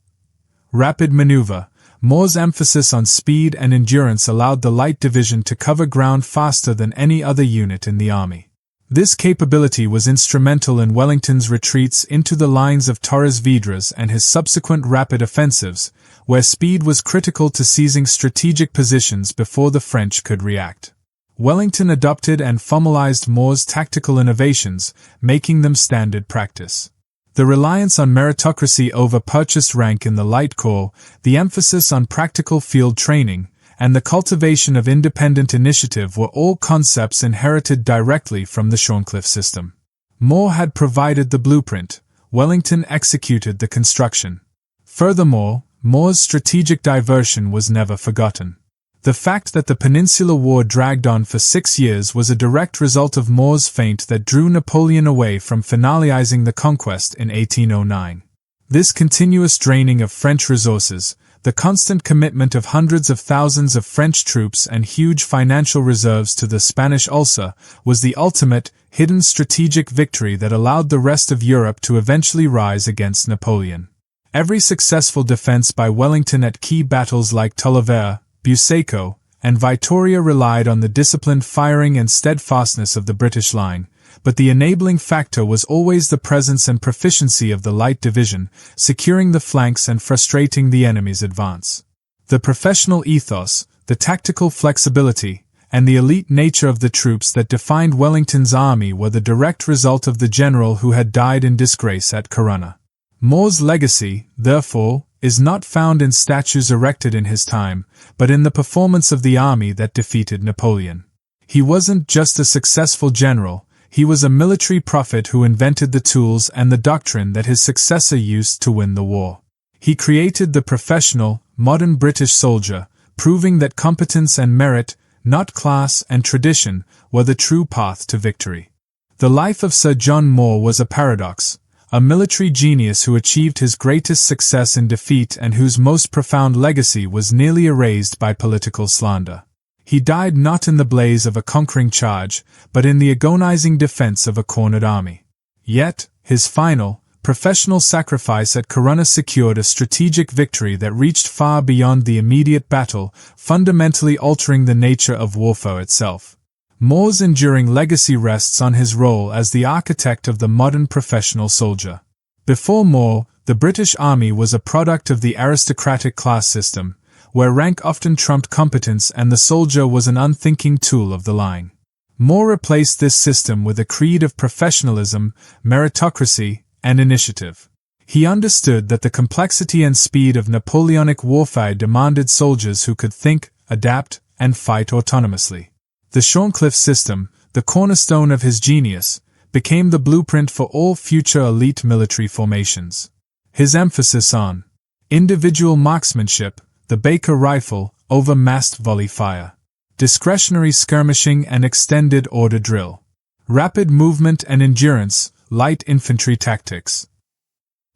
Rapid maneuver. Moore's emphasis on speed and endurance allowed the Light Division to cover ground faster than any other unit in the army. This capability was instrumental in Wellington's retreats into the lines of Torres Vedras and his subsequent rapid offensives, where speed was critical to seizing strategic positions before the French could react. Wellington adopted and formalized Moore's tactical innovations, making them standard practice. The reliance on meritocracy over purchased rank in the Light Corps, the emphasis on practical field training, and the cultivation of independent initiative were all concepts inherited directly from the Shorncliffe system. Moore had provided the blueprint, Wellington executed the construction. Furthermore, Moore's strategic diversion was never forgotten. The fact that the Peninsular War dragged on for 6 years was a direct result of Moore's feint that drew Napoleon away from finalizing the conquest in 1809. This continuous draining of French resources, the constant commitment of hundreds of thousands of French troops and huge financial reserves to the Spanish Ulster was the ultimate, hidden strategic victory that allowed the rest of Europe to eventually rise against Napoleon. Every successful defense by Wellington at key battles like Talavera, Busaco, and Vittoria relied on the disciplined firing and steadfastness of the British line, but the enabling factor was always the presence and proficiency of the light division, securing the flanks and frustrating the enemy's advance. The professional ethos, the tactical flexibility, and the elite nature of the troops that defined Wellington's army were the direct result of the general who had died in disgrace at Corunna. Moore's legacy, therefore, is not found in statues erected in his time, but in the performance of the army that defeated Napoleon. He wasn't just a successful general, he was a military prophet who invented the tools and the doctrine that his successor used to win the war. He created the professional, modern British soldier, proving that competence and merit, not class and tradition, were the true path to victory. The life of Sir John Moore was a paradox, a military genius who achieved his greatest success in defeat and whose most profound legacy was nearly erased by political slander. He died not in the blaze of a conquering charge, but in the agonizing defense of a cornered army. Yet, his final, professional sacrifice at Corunna secured a strategic victory that reached far beyond the immediate battle, fundamentally altering the nature of warfare itself. Moore's enduring legacy rests on his role as the architect of the modern professional soldier. Before Moore, the British Army was a product of the aristocratic class system, where rank often trumped competence and the soldier was an unthinking tool of the line. Moore replaced this system with a creed of professionalism, meritocracy, and initiative. He understood that the complexity and speed of Napoleonic warfare demanded soldiers who could think, adapt, and fight autonomously. The Shorncliffe System, the cornerstone of his genius, became the blueprint for all future elite military formations. His emphasis on individual marksmanship, the Baker rifle, over massed volley fire, discretionary skirmishing and extended order drill, rapid movement and endurance, light infantry tactics,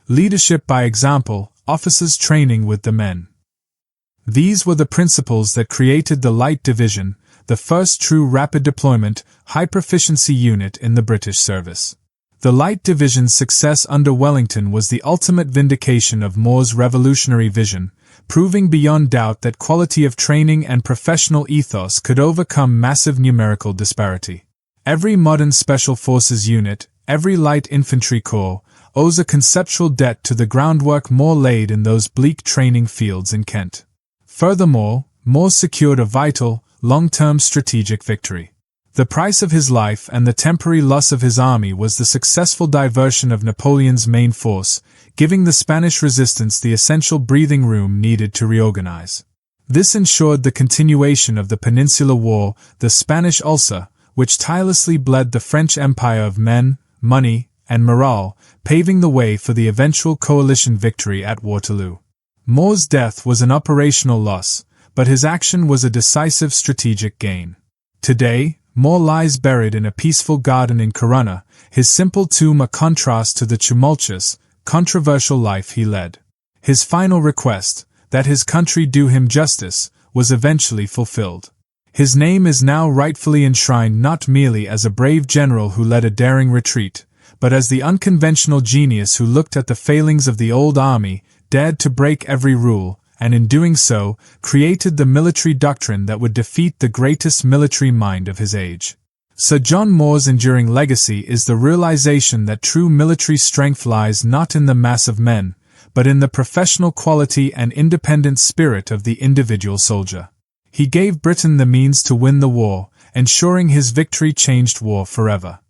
leadership by example, officers training with the men. These were the principles that created the Light Division, the first true rapid deployment, high-proficiency unit in the British service. The Light Division's success under Wellington was the ultimate vindication of Moore's revolutionary vision, proving beyond doubt that quality of training and professional ethos could overcome massive numerical disparity. Every modern Special Forces unit, every light infantry corps, owes a conceptual debt to the groundwork Moore laid in those bleak training fields in Kent. Furthermore, Moore secured a vital, long-term strategic victory. The price of his life and the temporary loss of his army was the successful diversion of Napoleon's main force, giving the Spanish resistance the essential breathing room needed to reorganize. This ensured the continuation of the Peninsular War, the Spanish Ulcer, which tirelessly bled the French Empire of men, money, and morale, paving the way for the eventual coalition victory at Waterloo. Moore's death was an operational loss, but his action was a decisive strategic gain. Today, Moore lies buried in a peaceful garden in Corunna, his simple tomb a contrast to the tumultuous, controversial life he led. His final request, that his country do him justice, was eventually fulfilled. His name is now rightfully enshrined not merely as a brave general who led a daring retreat, but as the unconventional genius who looked at the failings of the old army, dared to break every rule, and in doing so, created the military doctrine that would defeat the greatest military mind of his age. Sir John Moore's enduring legacy is the realization that true military strength lies not in the mass of men, but in the professional quality and independent spirit of the individual soldier. He gave Britain the means to win the war, ensuring his victory changed war forever.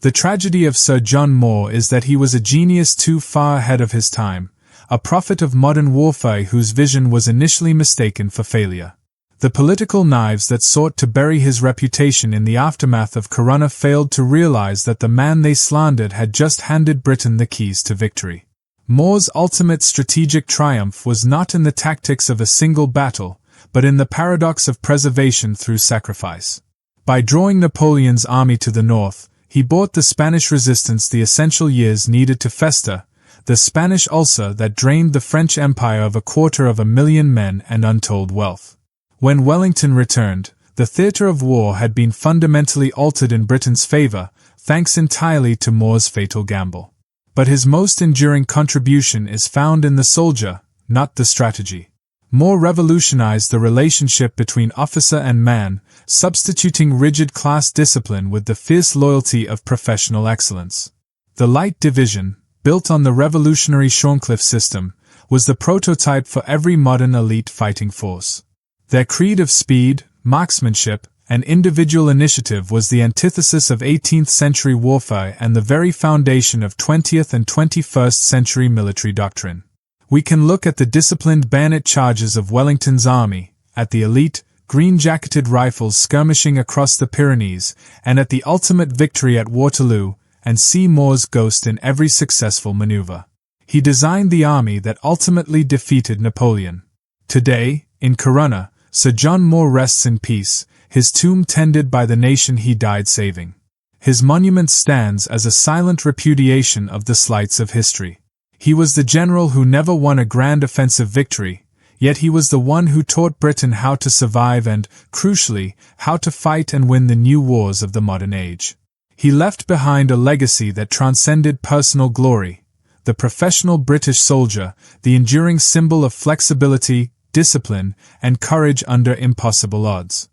The tragedy of Sir John Moore is that he was a genius too far ahead of his time, a prophet of modern warfare whose vision was initially mistaken for failure. The political knives that sought to bury his reputation in the aftermath of Corunna failed to realize that the man they slandered had just handed Britain the keys to victory. Moore's ultimate strategic triumph was not in the tactics of a single battle, but in the paradox of preservation through sacrifice. By drawing Napoleon's army to the north, he bought the Spanish resistance the essential years needed to fester, the Spanish ulcer that drained the French Empire of 250,000 men and untold wealth. When Wellington returned, the theatre of war had been fundamentally altered in Britain's favour, thanks entirely to Moore's fatal gamble. But his most enduring contribution is found in the soldier, not the strategy. Moore revolutionized the relationship between officer and man, substituting rigid class discipline with the fierce loyalty of professional excellence. The Light Division, built on the revolutionary Shorncliffe System, was the prototype for every modern elite fighting force. Their creed of speed, marksmanship, and individual initiative was the antithesis of 18th-century warfare and the very foundation of 20th and 21st century military doctrine. We can look at the disciplined bayonet charges of Wellington's army, at the elite, green-jacketed rifles skirmishing across the Pyrenees, and at the ultimate victory at Waterloo, and see Moore's ghost in every successful maneuver. He designed the army that ultimately defeated Napoleon. Today, in Corunna, Sir John Moore rests in peace, his tomb tended by the nation he died saving. His monument stands as a silent repudiation of the slights of history. He was the general who never won a grand offensive victory, yet he was the one who taught Britain how to survive and, crucially, how to fight and win the new wars of the modern age. He left behind a legacy that transcended personal glory, the professional British soldier, the enduring symbol of flexibility, discipline, and courage under impossible odds.